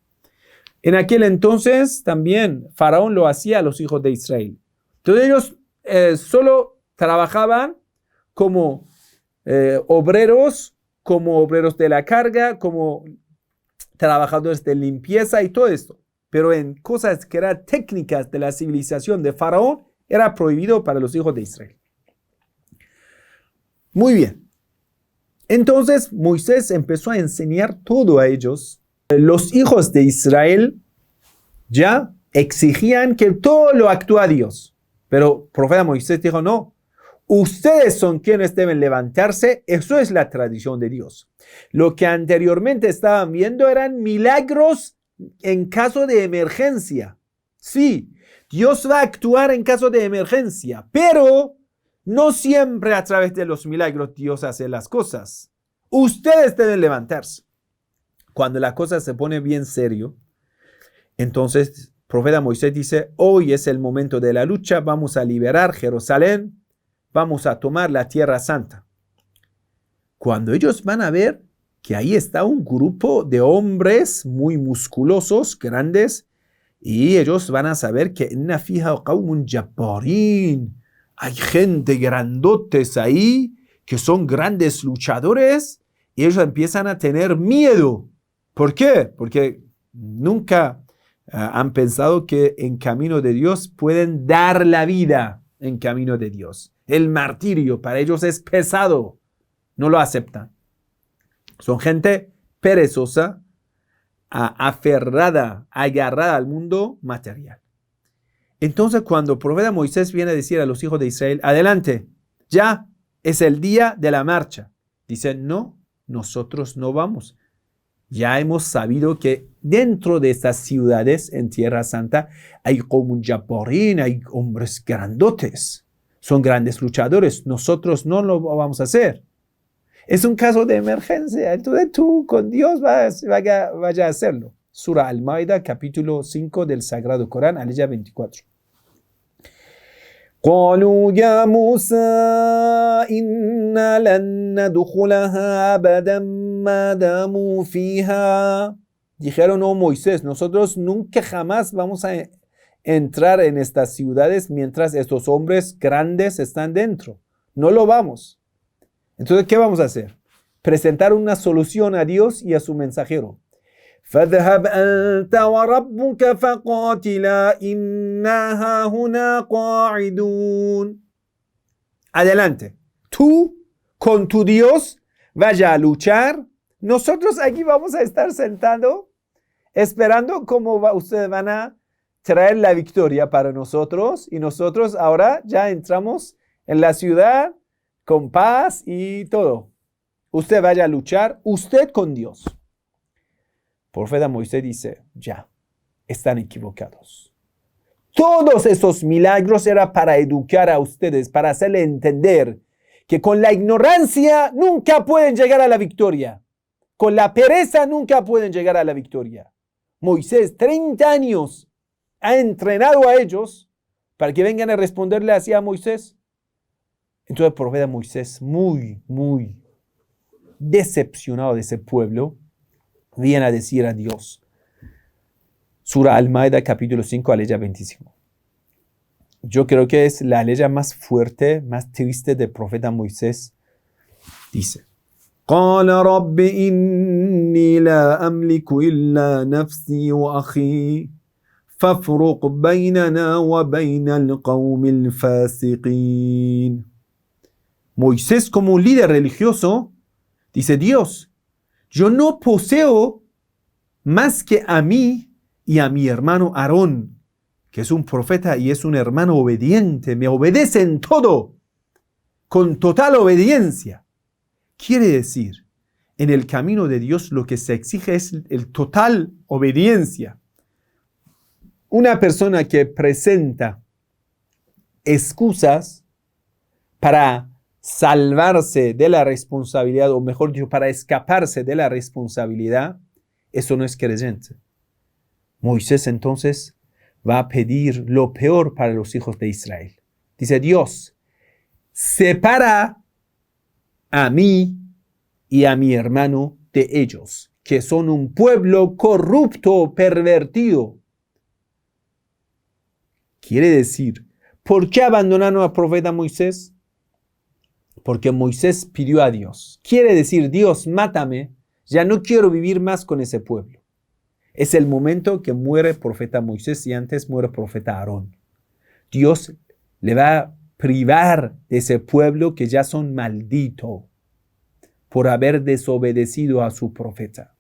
En aquel entonces también Faraón lo hacía a los hijos de Israel. Entonces ellos solo trabajaban como obreros de la carga, como trabajadores de limpieza y todo esto. Pero en cosas que eran técnicas de la civilización de Faraón, era prohibido para los hijos de Israel. Muy bien. Entonces Moisés empezó a enseñar todo a ellos. Los hijos de Israel ya exigían que todo lo actúa Dios. Pero el profeta Moisés dijo, no, ustedes son quienes deben levantarse, eso es la tradición de Dios. Lo que anteriormente estaban viendo eran milagros en caso de emergencia. Sí, Dios va a actuar en caso de emergencia, pero no siempre a través de los milagros Dios hace las cosas. Ustedes deben levantarse. Cuando la cosa se pone bien serio, entonces el profeta Moisés dice, hoy es el momento de la lucha, vamos a liberar Jerusalén, vamos a tomar la Tierra Santa. Cuando ellos van a ver que ahí está un grupo de hombres muy musculosos, grandes, y ellos van a saber que inna fiha qawmun jabbarin, hay gente grandotes ahí que son grandes luchadores, y ellos empiezan a tener miedo. ¿Por qué? Porque nunca han pensado que en camino de Dios pueden dar la vida en camino de Dios. El martirio para ellos es pesado, no lo aceptan. Son gente perezosa, aferrada, agarrada al mundo material. Entonces cuando el profeta Moisés viene a decir a los hijos de Israel, adelante, ya es el día de la marcha. Dicen, no, nosotros no vamos. Ya hemos sabido que dentro de estas ciudades en Tierra Santa hay qawmun jabbarin, hay hombres grandotes. Son grandes luchadores. Nosotros no lo vamos a hacer. Es un caso de emergencia. Entonces tú con Dios vaya a hacerlo. Sura Al-Maida, capítulo 5 del Sagrado Corán, aleya 24. قالوا يا موسى إنا لن ندخلها أبدا ما داموا فيها. Dijeron, oh Moisés, nosotros nunca jamás vamos a entrar en estas ciudades mientras estos hombres grandes están dentro. No lo vamos. Entonces, ¿qué vamos a hacer? Presentar una solución a Dios y a su mensajero. فَاذْهَبْ أَنْتَ وَرَبُّكَ فَقَاتِلَا إِنَّا هَاهُنَا قَاعِدُونَ. Adelante. Tú con tu Dios vaya a luchar. Nosotros aquí vamos a estar sentados esperando cómo ustedes van a traer la victoria para nosotros. Y nosotros ahora ya entramos en la ciudad con paz y todo. Usted vaya a luchar, usted con Dios. El profeta Moisés dice, ya, están equivocados. Todos esos milagros eran para educar a ustedes, para hacerle entender que con la ignorancia nunca pueden llegar a la victoria. Con la pereza nunca pueden llegar a la victoria. Moisés, 30 años, ha entrenado a ellos para que vengan a responderle así a Moisés. Entonces el profeta Moisés, muy decepcionado de ese pueblo, viene a decir a Dios. Sura Al-Maida, capítulo 5, aleya 25. Yo creo que es la aleya más fuerte, más triste del profeta Moisés. Dice: قال رب إني لا أملك إلا نفسي وأخي فافرق بيننا وبين القوم الفاسقين. Moisés, como un líder religioso, dice: Dios, yo no poseo más que a mí y a mi hermano Aarón, que es un profeta y es un hermano obediente, me obedece en todo, con total obediencia. Quiere decir, en el camino de Dios lo que se exige es el total obediencia. Una persona que presenta excusas para salvarse de la responsabilidad, o mejor dicho, para escaparse de la responsabilidad, eso no es creyente. Moisés entonces va a pedir lo peor para los hijos de Israel. Dice: Dios, separa a mí y a mi hermano de ellos, que son un pueblo corrupto, pervertido. Quiere decir, ¿por qué abandonaron al profeta Moisés? Porque Moisés pidió a Dios. Quiere decir: Dios, mátame, ya no quiero vivir más con ese pueblo. Es el momento que muere el profeta Moisés y antes muere el profeta Aarón. Dios le va a privar de ese pueblo que ya son malditos por haber desobedecido a su profeta.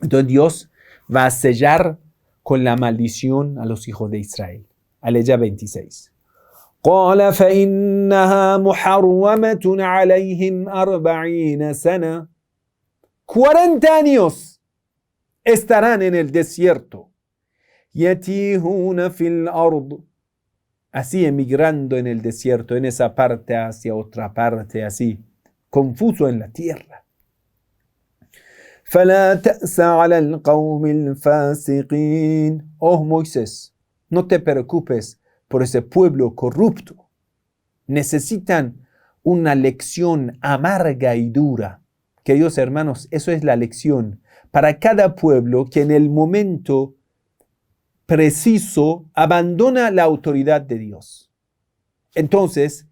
Entonces Dios va a sellar con la maldición a los hijos de Israel. Aleya 26. قال فإنها محرمة عليهم 40 سنة. 40 años estarán en el desierto. يتيهون في الأرض. Así emigrando en el desierto, en esa parte hacia otra parte, así, confuso en la tierra. فلا تأس على القوم الفاسقين. Oh Moisés, no te preocupes por ese pueblo corrupto. Necesitan una lección amarga y dura. Queridos hermanos, eso es la lección para cada pueblo que en el momento preciso abandona la autoridad de Dios. Entonces,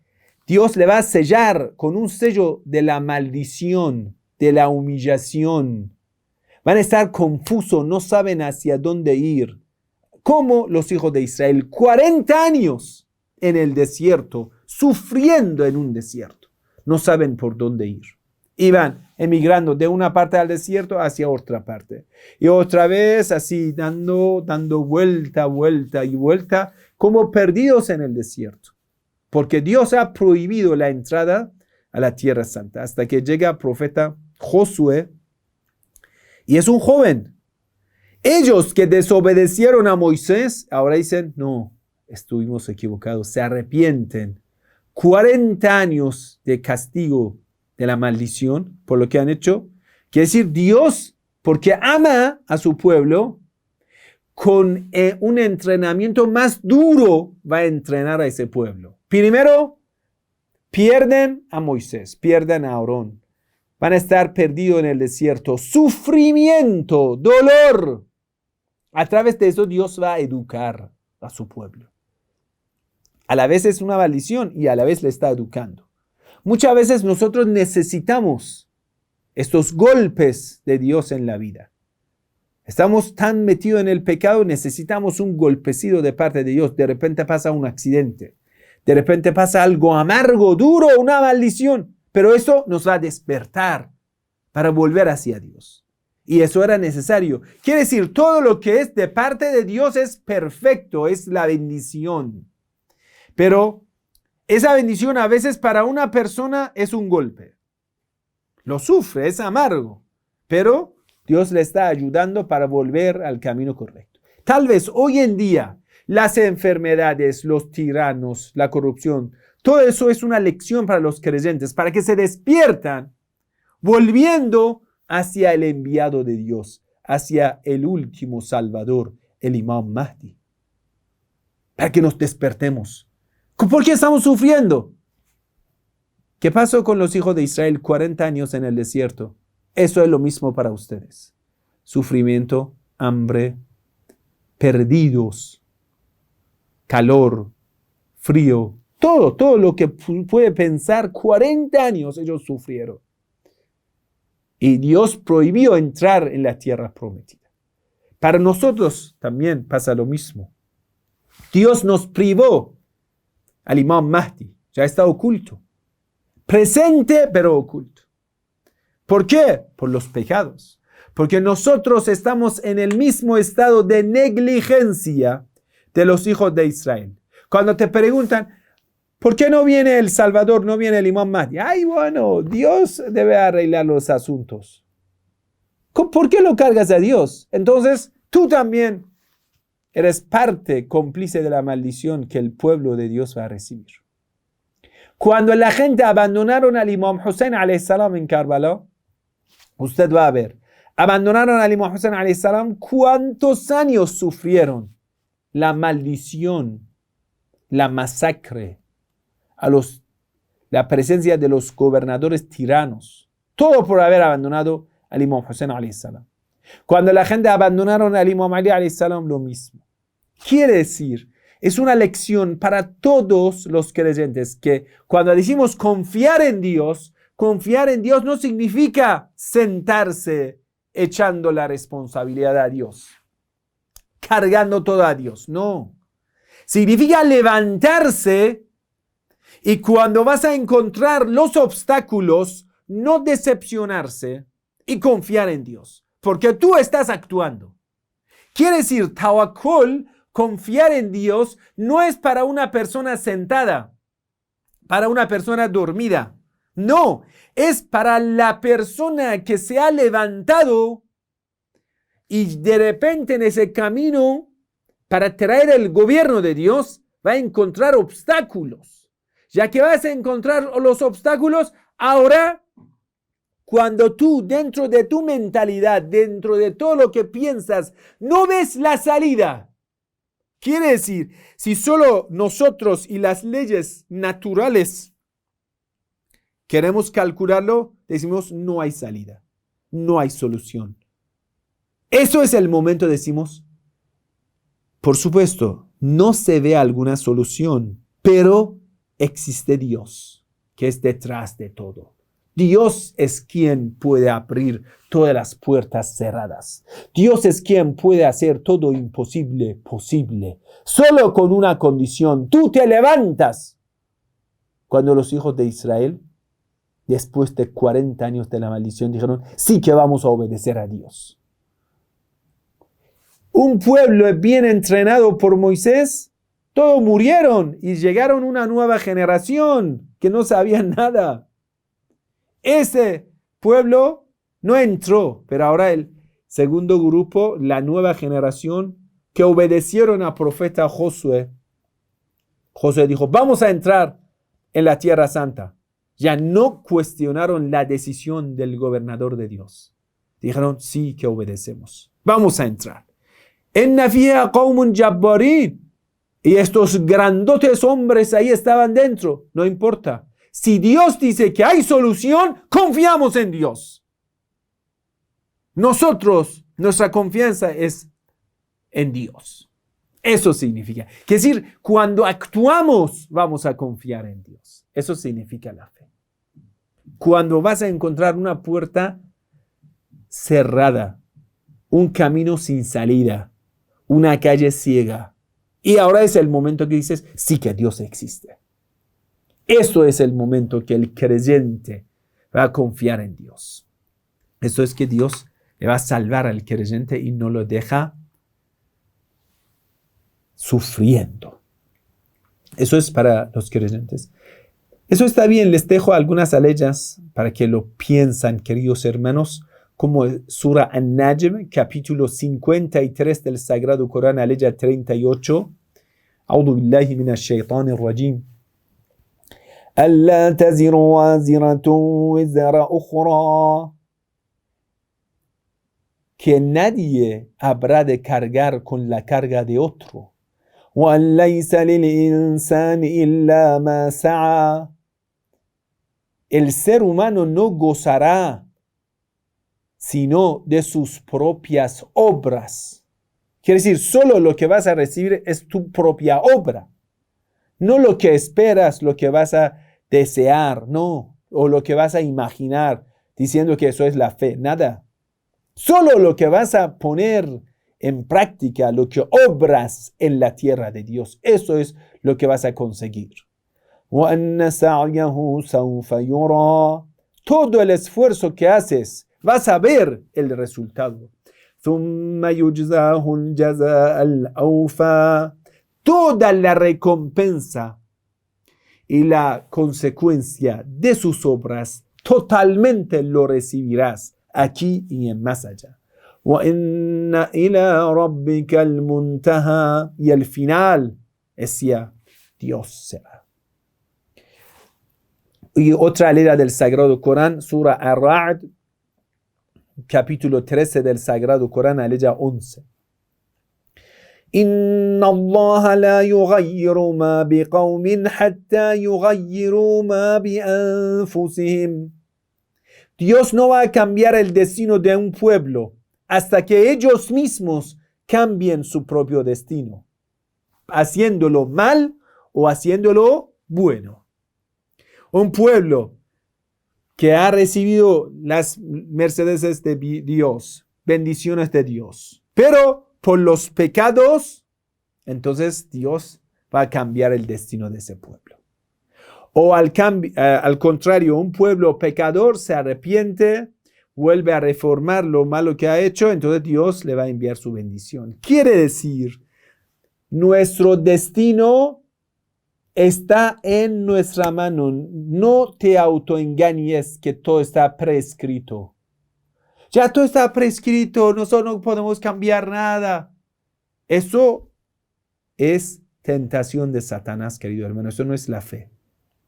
Dios le va a sellar con un sello de la maldición, de la humillación. Van a estar confusos, no saben hacia dónde ir. Como los hijos de Israel, 40 años en el desierto, sufriendo en un desierto. No saben por dónde ir. Iban emigrando de una parte del desierto hacia otra parte. Y otra vez así dando vuelta, como perdidos en el desierto. Porque Dios ha prohibido la entrada a la tierra santa hasta que llega el profeta Josué. Y es un joven. Ellos que desobedecieron a Moisés, ahora dicen: no, estuvimos equivocados, se arrepienten. 40 años de castigo de la maldición por lo que han hecho. Quiere decir, Dios, porque ama a su pueblo, con un entrenamiento más duro va a entrenar a ese pueblo. Primero, pierden a Moisés, pierden a Aarón. Van a estar perdidos en el desierto. Sufrimiento, dolor. A través de eso Dios va a educar a su pueblo. A la vez es una maldición y a la vez le está educando. Muchas veces nosotros necesitamos estos golpes de Dios en la vida. Estamos tan metidos en el pecado, necesitamos un golpecito de parte de Dios. De repente pasa un accidente. De repente pasa algo amargo, duro, una maldición. Pero eso nos va a despertar para volver hacia Dios. Y eso era necesario. Quiere decir, todo lo que es de parte de Dios es perfecto, es la bendición. Pero esa bendición a veces para una persona es un golpe. Lo sufre, es amargo. Pero Dios le está ayudando para volver al camino correcto. Tal vez hoy en día las enfermedades, los tiranos, la corrupción. Todo eso es una lección para los creyentes, para que se despiertan, volviendo hacia el enviado de Dios, hacia el último Salvador, el Imam Mahdi. Para que nos despertemos. ¿Por qué estamos sufriendo? ¿Qué pasó con los hijos de Israel 40 años en el desierto? Eso es lo mismo para ustedes. Sufrimiento, hambre, perdidos, calor, frío, todo lo que puede pensar, 40 años ellos sufrieron. Y Dios prohibió entrar en la tierra prometida. Para nosotros también pasa lo mismo. Dios nos privó al Imam Mahdi, ya está oculto. Presente pero oculto. ¿Por qué? Por los pecados. Porque nosotros estamos en el mismo estado de negligencia de los hijos de Israel. Cuando te preguntan, ¿por qué no viene el Salvador, no viene el Imam Mahdi? Ay, bueno, Dios debe arreglar los asuntos. ¿Por qué lo cargas a Dios? Entonces, tú también eres parte cómplice de la maldición que el pueblo de Dios va a recibir. Cuando la gente abandonaron al Imam Hussein alayhi salam en Karbala, usted va a ver, abandonaron al Imam Hussein alayhi salam, ¿cuántos años sufrieron la maldición, la masacre, la presencia de los gobernadores tiranos? Todo por haber abandonado al Imam Hussein alayhi salam. Cuando la gente abandonaron al Imam Ali alayhi salam, lo mismo. Quiere decir, es una lección para todos los creyentes que cuando decimos confiar en Dios no significa sentarse echando la responsabilidad a Dios, cargando todo a Dios. No. Significa levantarse y cuando vas a encontrar los obstáculos, no decepcionarse y confiar en Dios, porque tú estás actuando. Quiere decir, tawakkul, confiar en Dios, no es para una persona sentada, para una persona dormida. No, es para la persona que se ha levantado y de repente en ese camino para traer el gobierno de Dios va a encontrar obstáculos. Ya que vas a encontrar los obstáculos, ahora cuando tú dentro de tu mentalidad, dentro de todo lo que piensas, no ves la salida. Quiere decir, si solo nosotros y las leyes naturales queremos calcularlo, decimos no hay salida, no hay solución. Eso es el momento, decimos, por supuesto, no se ve alguna solución, pero existe Dios, que es detrás de todo. Dios es quien puede abrir todas las puertas cerradas. Dios es quien puede hacer todo imposible posible. Solo con una condición. Tú te levantas. Cuando los hijos de Israel, después de 40 años de la maldición, dijeron, sí que vamos a obedecer a Dios. Un pueblo bien entrenado por Moisés, todos murieron y llegaron una nueva generación que no sabían nada. Ese pueblo no entró, pero ahora el segundo grupo, la nueva generación que obedecieron al profeta Josué. Josué dijo, vamos a entrar en la tierra santa. Ya no cuestionaron la decisión del gobernador de Dios. Dijeron, sí que obedecemos. Vamos a entrar. Enna fiha qawmun jabbarin. Y estos grandotes hombres ahí estaban dentro. No importa. Si Dios dice que hay solución, confiamos en Dios. Nosotros, nuestra confianza es en Dios. Eso significa. Es decir, cuando actuamos, vamos a confiar en Dios. Eso significa la fe. Cuando vas a encontrar una puerta cerrada, un camino sin salida, una calle ciega, y ahora es el momento que dices, sí que Dios existe. Eso es el momento que el creyente va a confiar en Dios. Eso es que Dios le va a salvar al creyente y no lo deja sufriendo. Eso es para los creyentes. Eso está bien, les dejo algunas aleyas para que lo piensan, queridos hermanos, como Sura An-Najm, capítulo 53 del Sagrado Corán, aleya 38. أعوذ بالله من الشيطان الرجيم. ألا تزر وازرة وزر أخرى. Que nadie habrá de cargar con la carga de otro. وأن ليس للإنسان إلا ما سعى. El ser humano no gozará sino de sus propias obras. Quiere decir, solo lo que vas a recibir es tu propia obra. No lo que esperas, lo que vas a desear, no. O lo que vas a imaginar diciendo que eso es la fe, nada. Solo lo que vas a poner en práctica, lo que obras en la tierra de Dios, eso es lo que vas a conseguir. وَأَنَّ سَعْيَهُ سَوْفَ يُرَى. Todo el esfuerzo que haces, vas a ver el resultado. ثُمَّ يُجْزَاهُ الْجَزَاءَ الْأَوْفَى. Toda la recompensa y la consecuencia de sus obras, totalmente lo recibirás aquí y en más allá. وَإِنَّ إِلَىٰ رَبِّكَ الْمُنْتَهَى. Y el final hacia Dios será. Y otra letra del Sagrado Corán, Sura Ar-Ra'd, capítulo 13 del Sagrado Corán, letra 11. إِنَّ اللَّهَ لَا يُغَيِّرُ مَا بِقَوْمٍ حَتَّى يُغَيِّرُوا مَا بِأَنفُسِهِمْ. Dios no va a cambiar el destino de un pueblo hasta que ellos mismos cambien su propio destino, haciéndolo mal o haciéndolo bueno. Un pueblo que ha recibido las mercedes de Dios, bendiciones de Dios, pero por los pecados, entonces Dios va a cambiar el destino de ese pueblo. O al contrario, un pueblo pecador se arrepiente, vuelve a reformar lo malo que ha hecho, entonces Dios le va a enviar su bendición. Quiere decir, nuestro destino está en nuestra mano. No te autoengañes que todo está prescrito. Ya todo está prescrito, nosotros no podemos cambiar nada. Eso es tentación de Satanás, querido hermano. Eso no es la fe.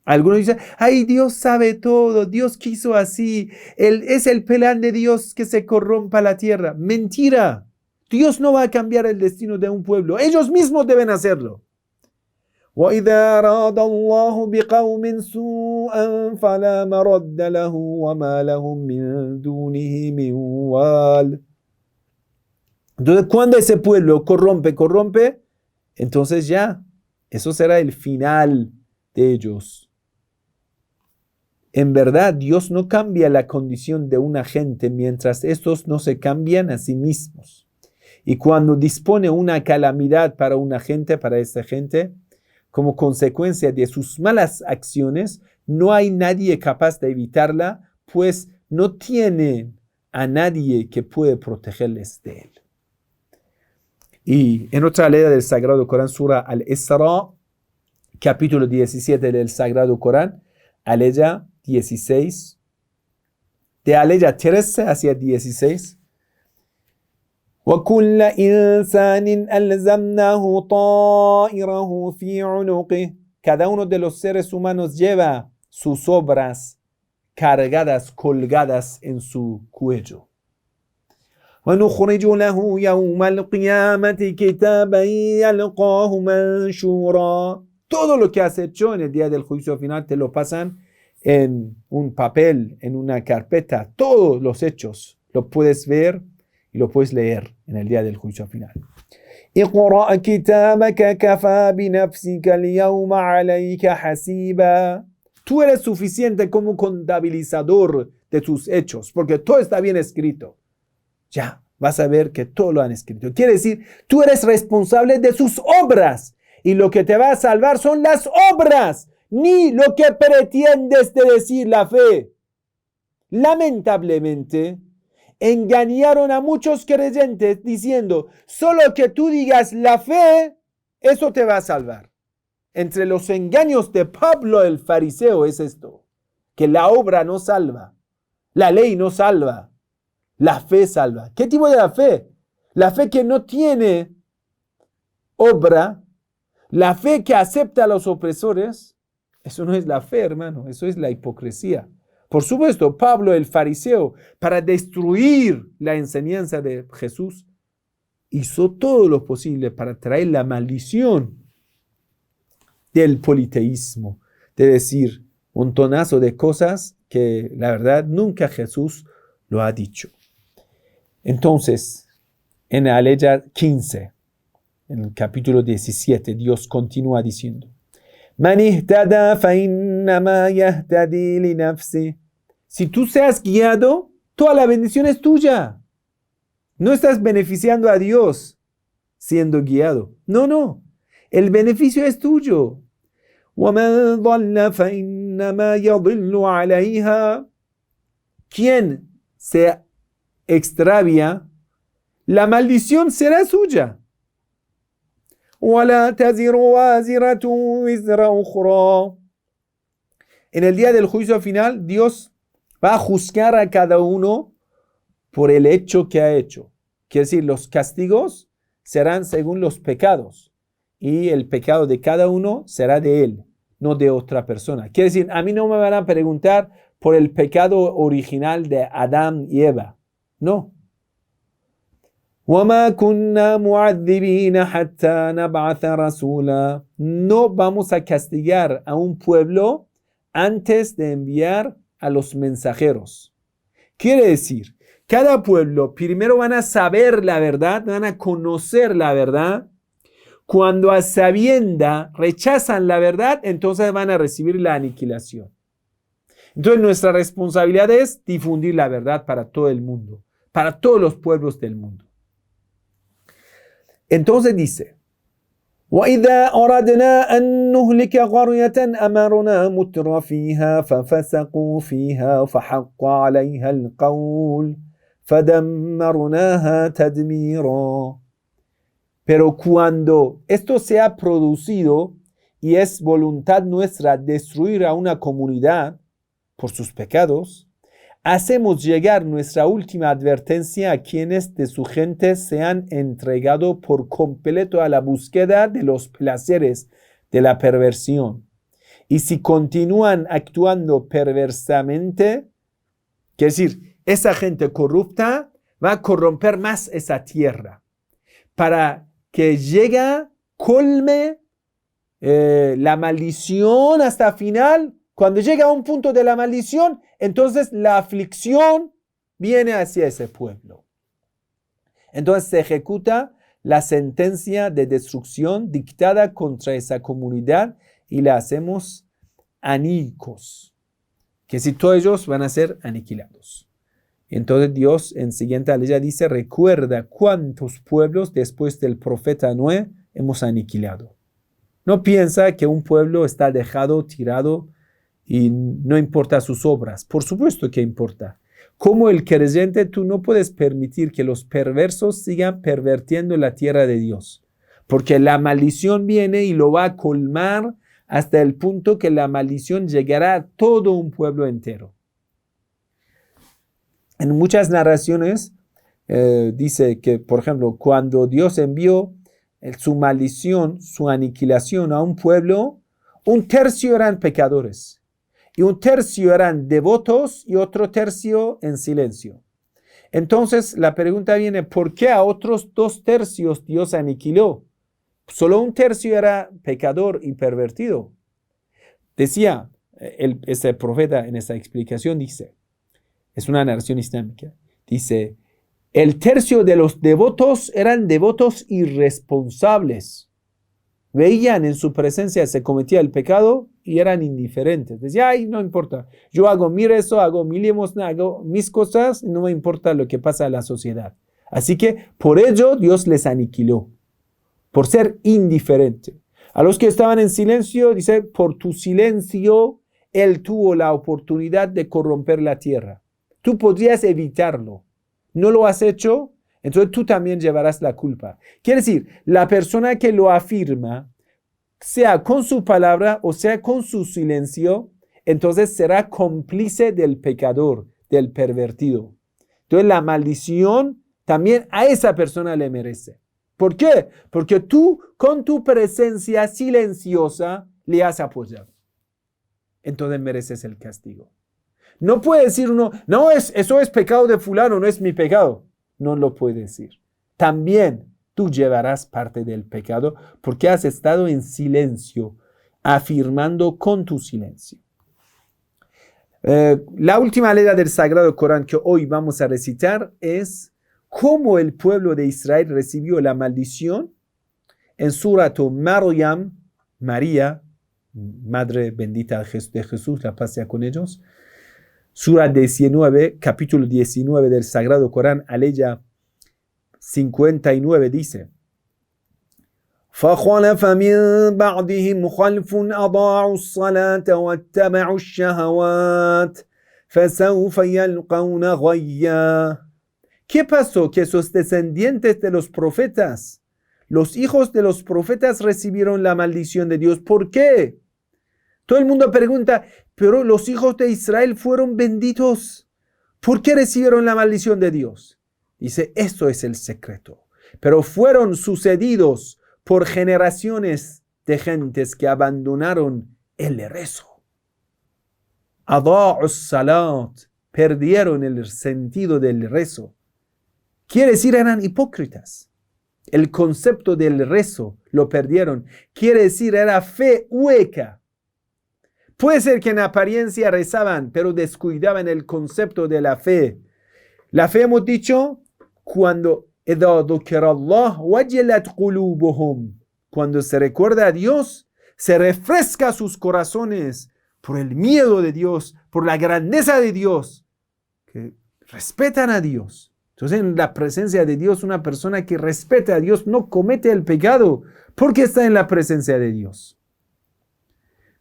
Algunos dicen, ay, Dios sabe todo, Dios quiso así, es el plan de Dios que se corrompa la tierra. Mentira. Dios no va a cambiar el destino de un pueblo. Ellos mismos deben hacerlo. وَإِذَا أَرَادَ اللَّهُ بِقَوْمٍ سُوءًا فَلَا مَرَدَّ لَهُ وَمَا لَهُم مِّن دُونِهِ مِن وَالٍ. Entonces, cuando ese pueblo corrompe, entonces ya, eso será el final de ellos. En verdad, Dios no cambia la condición de una gente mientras estos no se cambian a sí mismos. Y cuando dispone una calamidad para una gente, para esa gente, como consecuencia de sus malas acciones, no hay nadie capaz de evitarla, pues no tiene a nadie que puede protegerles de él. Y en otra letra del Sagrado Corán, Sura Al-Isra, capítulo 17 del Sagrado Corán, aleya 16, de aleya 13 hacia 16. وَكُلَّ إِنسَانٍ أَلْزَمْنَاهُ طَائِرَهُ فِي عُنُقِهِ. Cada uno de los seres humanos lleva sus obras cargadas, colgadas en su cuello. وَنُخْرِجُ لَهُ يَوْمَ الْقِيَامَةِ كِتَابًا يَلْقَاهُ مَنْشُورًا. Todo lo que has hecho en el día del juicio final te lo pasan en un papel, en una carpeta. Todos los hechos lo puedes ver y lo puedes leer en el día del juicio final. اقرأ كتابك كفى بنفسك اليوم عليك حسيبا. Tú eres suficiente como contabilizador de tus hechos, porque todo está bien escrito. Ya, vas a ver que todo lo han escrito. Quiere decir, tú eres responsable de sus obras, y lo que te va a salvar son las obras, ni lo que pretendes de decir la fe. Lamentablemente, engañaron a muchos creyentes diciendo, solo que tú digas la fe, eso te va a salvar. Entre los engaños de Pablo el fariseo es esto, que la obra no salva, la ley no salva, la fe salva. ¿Qué tipo de la fe? La fe que no tiene obra, La fe que acepta a los opresores, eso no es la fe, hermano, eso es la hipocresía. Por supuesto, Pablo el fariseo, para destruir la enseñanza de Jesús, hizo todo lo posible para traer la maldición del politeísmo, de decir un montonazo de cosas que la verdad nunca Jesús lo ha dicho. Entonces, en la ley 15, en el capítulo 17, Dios continúa diciendo: Man ihtada fa innama yahtadi li nafsi. Si tú seas guiado, toda la bendición es tuya. No estás beneficiando a Dios siendo guiado. No. El beneficio es tuyo. وَمَنْ ضَلَّ فَإِنَّمَا يَضِلُّ عَلَيْهَا. Quien se extravia, la maldición será suya. وَلَا تَزِرُ وَازِرَةٌ وِزْرَ أُخْرَى. En el día del juicio final, Dios va a juzgar a cada uno por el hecho que ha hecho. Quiere decir, los castigos serán según los pecados. Y el pecado de cada uno será de él, no de otra persona. Quiere decir, a mí no me van a preguntar por el pecado original de Adán y Eva. No. وَمَا كُنَّا مُعَذِّبِينَ حَتَّى نَبْعَثَ رَسُولًا. No vamos a castigar a un pueblo antes de enviar a los mensajeros. Quiere decir, cada pueblo primero van a saber la verdad, van a conocer la verdad. Cuando a sabienda rechazan la verdad, entonces van a recibir la aniquilación. Entonces nuestra responsabilidad es difundir la verdad para todo el mundo, para todos los pueblos del mundo. Entonces dice: وَإِذَا أَرَدْنَا أَن نُهْلِكَ قَرْيَةً أَمَرْنَا مُتْرَ فِيهَا فَفَسَقُوا فِيهَا فَحَقَّ عَلَيْهَا الْقَوْلُ فَدَمَّرْنَاهَا تَدْمِيرًا. Pero cuando esto se ha producido y es voluntad nuestra destruir a una comunidad por sus pecados, hacemos llegar nuestra última advertencia a quienes de su gente se han entregado por completo a la búsqueda de los placeres de la perversión. Y si continúan actuando perversamente, quiere decir, esa gente corrupta va a corromper más esa tierra para que colme la maldición hasta final. Cuando llega a un punto de la maldición, entonces la aflicción viene hacia ese pueblo. Entonces se ejecuta la sentencia de destrucción dictada contra esa comunidad y la hacemos anicos, que si todos ellos van a ser aniquilados. Entonces Dios en siguiente aleya dice: recuerda cuántos pueblos después del profeta Noé hemos aniquilado. No piensa que un pueblo está dejado, tirado y no importa sus obras. Por supuesto que importa. Como el creyente, tú no puedes permitir que los perversos sigan pervirtiendo la tierra de Dios, porque la maldición viene y lo va a colmar hasta el punto que la maldición llegará a todo un pueblo entero. En muchas narraciones dice que, por ejemplo, cuando Dios envió su maldición, su aniquilación a un pueblo, 1/3 eran pecadores y 1/3 eran devotos y otro tercio en silencio. Entonces la pregunta viene: ¿por qué a otros 2/3 Dios aniquiló? Solo 1/3 era pecador y pervertido. Decía ese profeta en esa explicación, dice, es una narración islámica, dice: el 1/3 de los devotos eran devotos irresponsables. Veían en su presencia se cometía el pecado y eran indiferentes. Decían: ay, no importa, yo hago mi rezo, hago mi limosna, hago mis cosas, no me importa lo que pasa en la sociedad. Así que por ello Dios les aniquiló, por ser indiferente. A los que estaban en silencio, dice: por tu silencio, Él tuvo la oportunidad de corromper la tierra. Tú podrías evitarlo. No lo has hecho, entonces tú también llevarás la culpa. Quiere decir, la persona que lo afirma, sea con su palabra o sea con su silencio, entonces será cómplice del pecador, del pervertido. Entonces la maldición también a esa persona le merece. ¿Por qué? Porque tú, con tu presencia silenciosa, le has apoyado. Entonces mereces el castigo. No puede decir uno, no, eso es pecado de fulano, no es mi pecado. No lo puede decir. También tú llevarás parte del pecado porque has estado en silencio, afirmando con tu silencio. La última letra del Sagrado Corán que hoy vamos a recitar es cómo el pueblo de Israel recibió la maldición en Surat Maryam, María, Madre bendita de Jesús, la paz sea con ellos. Sura 19, capítulo 19 del Sagrado Corán, aleya 59 dice: فَخَلَفَ مِنْ بَعْدِهِمْ خَلْفٌ أَضَاعُوا الصَّلَاةَ وَاتَّبَعُوا الشَّهَوَاتِ فَسَوْفَ يَلْقَوْنَ غَيًّا. ¿Qué pasó? Que sus descendientes de los profetas, los hijos de los profetas, recibieron la maldición de Dios. ¿Por qué? Todo el mundo pregunta, pero los hijos de Israel fueron benditos. ¿Por qué recibieron la maldición de Dios? Dice, esto es el secreto. Pero fueron sucedidos por generaciones de gentes que abandonaron el rezo. Ada'u salat, perdieron el sentido del rezo. Quiere decir, eran hipócritas. El concepto del rezo lo perdieron. Quiere decir, era fe hueca. Puede ser que en apariencia rezaban, pero descuidaban el concepto de la fe. La fe, hemos dicho, cuando se recuerda a Dios, se refresca sus corazones por el miedo de Dios, por la grandeza de Dios, que respetan a Dios. Entonces, en la presencia de Dios, una persona que respeta a Dios no comete el pecado porque está en la presencia de Dios.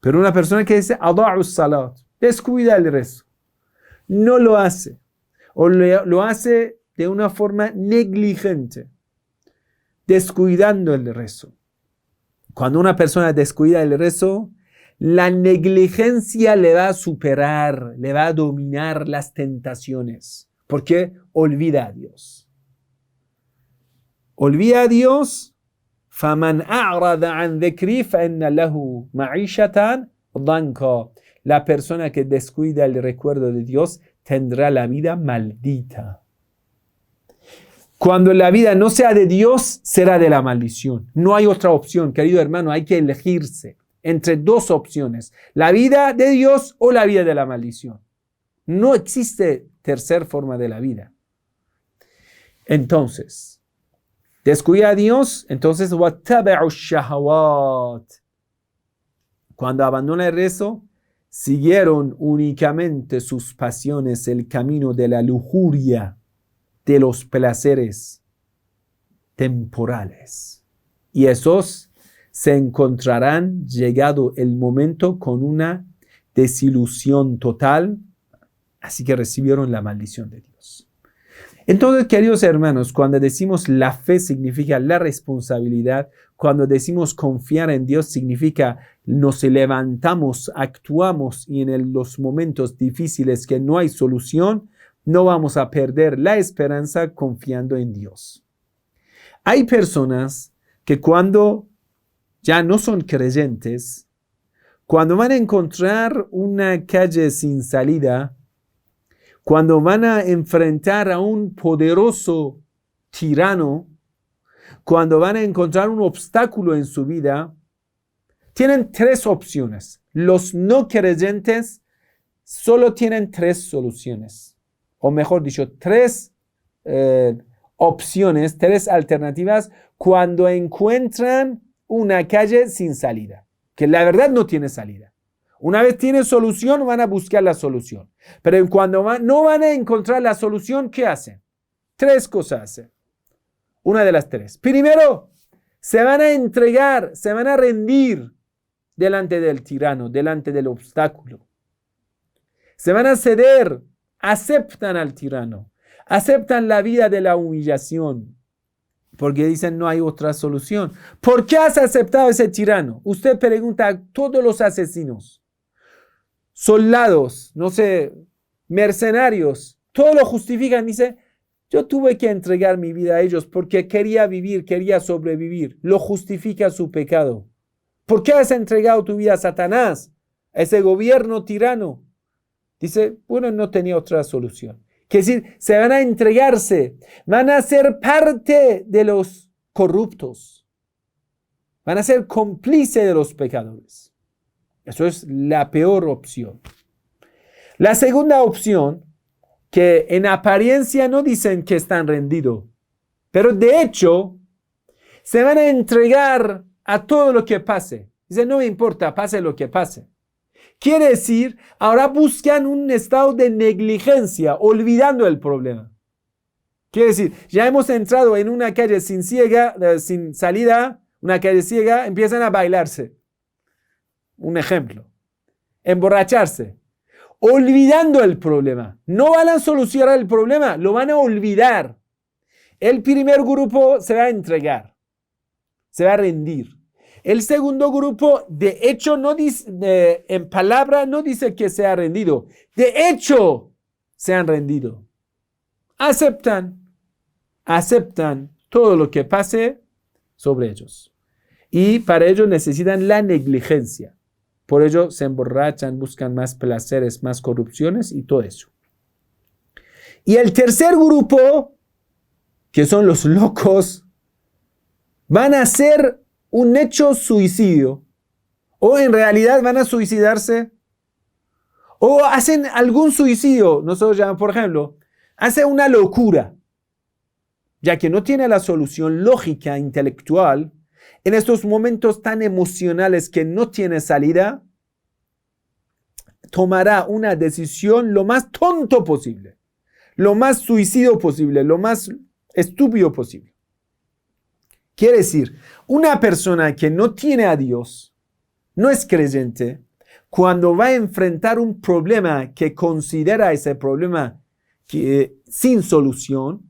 Pero una persona que dice, ada'u salat, descuida el rezo, no lo hace, o lo hace de una forma negligente, descuidando el rezo. Cuando una persona descuida el rezo, la negligencia le va a superar, le va a dominar las tentaciones, porque olvida a Dios. Olvida a Dios. فَمَنْ أَعْرَضَ عَنْ ذِكْرِي فَإِنَّ لَهُ مَعِيشَةً ضَنْكًا. La persona que descuida el recuerdo de Dios tendrá la vida maldita. Cuando la vida no sea de Dios, será de la maldición. No hay otra opción, querido hermano, hay que elegirse entre dos opciones: la vida de Dios o la vida de la maldición. No existe tercera forma de la vida. Entonces, descuida a Dios, entonces وَاتَّبَعُوا الشَّهَوَاتِ. Cuando abandona el rezo, siguieron únicamente sus pasiones, el camino de la lujuria, de los placeres temporales. Y esos se encontrarán, llegado el momento, con una desilusión total, así que recibieron la maldición de Dios. Entonces, queridos hermanos, cuando decimos la fe significa la responsabilidad, cuando decimos confiar en Dios significa nos levantamos, actuamos y en los momentos difíciles que no hay solución, no vamos a perder la esperanza confiando en Dios. Hay personas que cuando ya no son creyentes, cuando van a encontrar una calle sin salida, cuando van a enfrentar a un poderoso tirano, cuando van a encontrar un obstáculo en su vida, tienen tres opciones. Los no creyentes solo tienen tres soluciones, o mejor dicho, tres opciones, tres alternativas cuando encuentran una calle sin salida, que la verdad no tiene salida. Una vez tiene solución, van a buscar la solución. Pero cuando no van a encontrar la solución, ¿qué hacen? Tres cosas hacen. Una de las tres. Primero, se van a entregar, se van a rendir delante del tirano, delante del obstáculo. Se van a ceder, aceptan al tirano, aceptan la vida de la humillación, porque dicen no hay otra solución. ¿Por qué has aceptado ese tirano? Usted pregunta a todos los asesinos, soldados, no sé, mercenarios, todos lo justifican, dice, Yo tuve que entregar mi vida a ellos porque quería vivir, quería sobrevivir. Lo justifica su pecado. ¿Por qué has entregado tu vida a Satanás, a ese gobierno tirano? Dice, bueno, no tenía otra solución. Quiere decir, se van a entregarse, van a ser parte de los corruptos, van a ser cómplices de los pecadores. Eso es la peor opción. La segunda opción, que en apariencia no dicen que están rendidos, pero de hecho se van a entregar a todo lo que pase. Dicen, no me importa, pase lo que pase. Quiere decir, ahora buscan un estado de negligencia, olvidando el problema. Quiere decir, ya hemos entrado en una calle sin salida, una calle ciega, empiezan a bailarse. Un ejemplo. Emborracharse. Olvidando el problema. No van a solucionar el problema, lo van a olvidar. El primer grupo se va a entregar, se va a rendir. El segundo grupo, de hecho, no dice, en palabra no dice que se ha rendido. De hecho, se han rendido. Aceptan todo lo que pase sobre ellos. Y para ello necesitan la negligencia. Por ello se emborrachan, buscan más placeres, más corrupciones y todo eso. Y el tercer grupo, que son los locos, van a hacer un hecho suicidio, o en realidad van a suicidarse, o hacen algún suicidio. Nosotros llamamos, por ejemplo, hace una locura, ya que no tiene la solución lógica, intelectual, en estos momentos tan emocionales que no tiene salida, tomará una decisión lo más tonto posible, lo más suicidio posible, lo más estúpido posible. Quiere decir, una persona que no tiene a Dios, no es creyente, cuando va a enfrentar un problema que considera ese problema sin solución,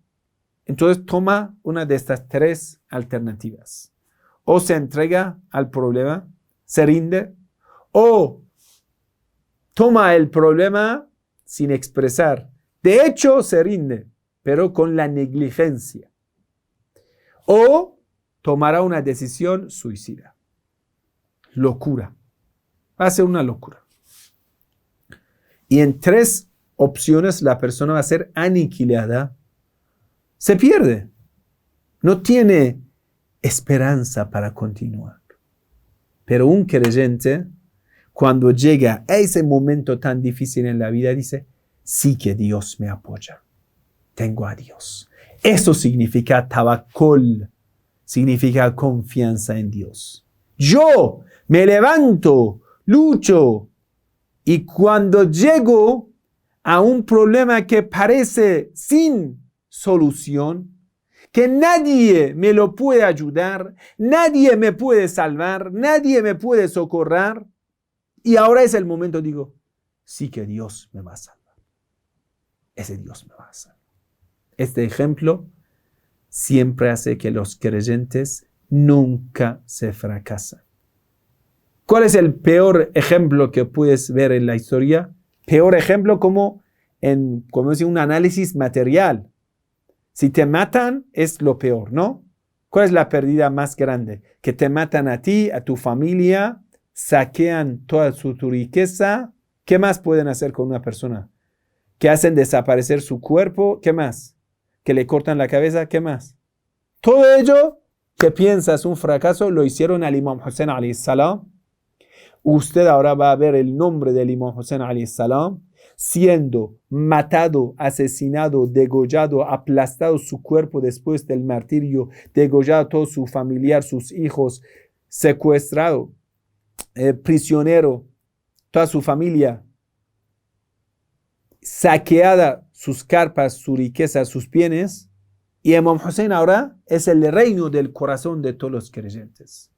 entonces toma una de estas tres alternativas. O se entrega al problema, se rinde, o toma el problema sin expresar. De hecho, se rinde, pero con la negligencia. O tomará una decisión suicida. Locura. Va a ser una locura. Y en tres opciones la persona va a ser aniquilada. Se pierde. No tiene esperanza para continuar. Pero un creyente, cuando llega a ese momento tan difícil en la vida, dice, sí que Dios me apoya. Tengo a Dios. Eso significa tawakkul, significa confianza en Dios. Yo me levanto, lucho, y cuando llego a un problema que parece sin solución, que nadie me lo puede ayudar, nadie me puede salvar, nadie me puede socorrer, y ahora es el momento, digo, sí que Dios me va a salvar. Ese Dios me va a salvar. Este ejemplo siempre hace que los creyentes nunca se fracasan. ¿Cuál es el peor ejemplo que puedes ver en la historia? Peor ejemplo como decir, un análisis material. Si te matan es lo peor, ¿no? ¿Cuál es la pérdida más grande? Que te matan a ti, a tu familia, saquean toda tu riqueza. ¿Qué más pueden hacer con una persona? Que hacen desaparecer su cuerpo. ¿Qué más? Que le cortan la cabeza. ¿Qué más? Todo ello que piensas un fracaso lo hicieron al Imam Hussein alayhi salam. Usted ahora va a ver el nombre del Imam Hussein alayhi salam siendo matado, asesinado, degollado, aplastado su cuerpo después del martirio, degollado todo su familiar, sus hijos, secuestrado, prisionero, toda su familia, saqueada sus carpas, su riqueza, sus bienes, y Imam Hussein ahora es el reino del corazón de todos los creyentes.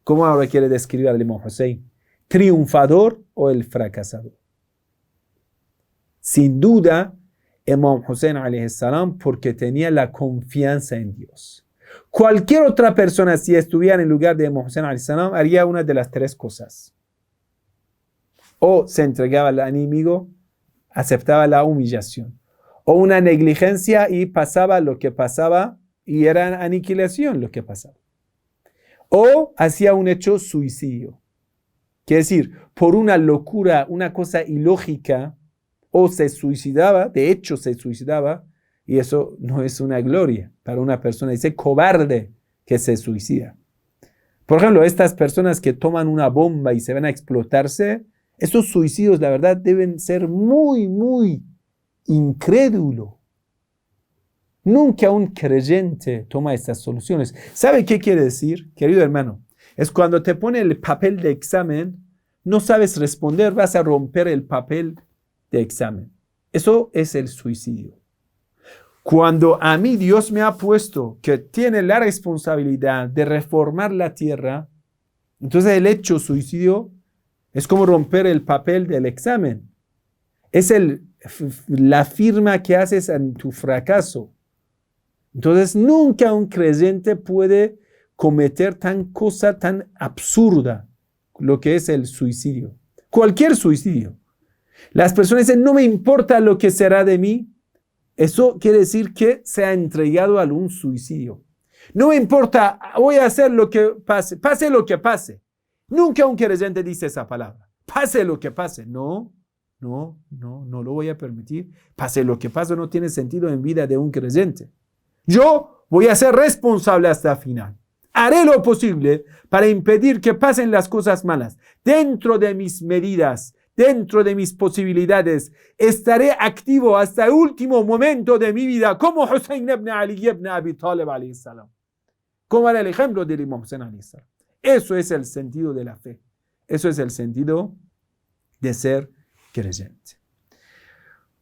¿Cómo ahora quiere describir al Imam Hussein? ¿Triunfador o el fracasador? Sin duda, Imam Hussein alayhi salam, porque tenía la confianza en Dios. Cualquier otra persona, si estuviera en el lugar de Imam Hussein alayhi salam, haría una de las tres cosas. O se entregaba al enemigo, aceptaba la humillación. o una negligencia y pasaba lo que pasaba y era aniquilación lo que pasaba. O hacía un hecho suicidio. Quiere decir, por una locura, una cosa ilógica, o se suicidaba, de hecho se suicidaba, y eso no es una gloria para una persona, dice cobarde que se suicida. Por ejemplo, estas personas que toman una bomba y se van a explotarse, esos suicidios, la verdad, deben ser muy, muy incrédulos. Nunca un creyente toma estas soluciones. ¿Sabe qué quiere decir, querido hermano? Es cuando te pone el papel de examen, no sabes responder, vas a romper el papel de examen. Eso es el suicidio. Cuando a mí Dios me ha puesto que tiene la responsabilidad de reformar la tierra, entonces el hecho suicidio es como romper el papel del examen. Es la firma que haces en tu fracaso. Entonces nunca un creyente puede cometer tan cosa tan absurda, lo que es el suicidio. Cualquier suicidio. Las personas dicen, no me importa lo que será de mí. Eso quiere decir que se ha entregado a un suicidio. No me importa, voy a hacer lo que pase lo que pase. Nunca un creyente dice esa palabra. Pase lo que pase. No lo voy a permitir. Pase lo que pase no tiene sentido en vida de un creyente. Yo voy a ser responsable hasta el final. Haré lo posible para impedir que pasen las cosas malas. Dentro de mis medidas, dentro de mis posibilidades, estaré activo hasta el último momento de mi vida, como Hussein ibn Ali ibn Abi Talib alayhi salam. Como era el ejemplo del Imam Hussein alayhi salam. Eso es el sentido de la fe. Eso es el sentido de ser creyente.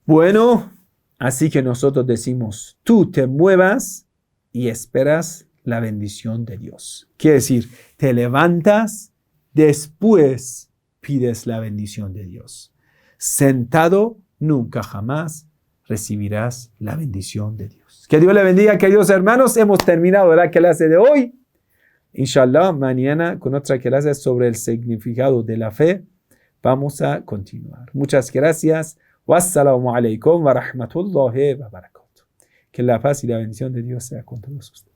Bueno, así que nosotros decimos, tú te muevas y esperas la bendición de Dios. Quiere decir, te levantas, después pides la bendición de Dios. Sentado, nunca jamás recibirás la bendición de Dios. Que Dios le bendiga, queridos hermanos. Hemos terminado la clase de hoy. Inshallah, mañana con otra clase sobre el significado de la fe vamos a continuar. Muchas gracias. Wassalamu alaikum wa rahmatullahi wa barakatuh. Que la paz y la bendición de Dios sea con todos ustedes.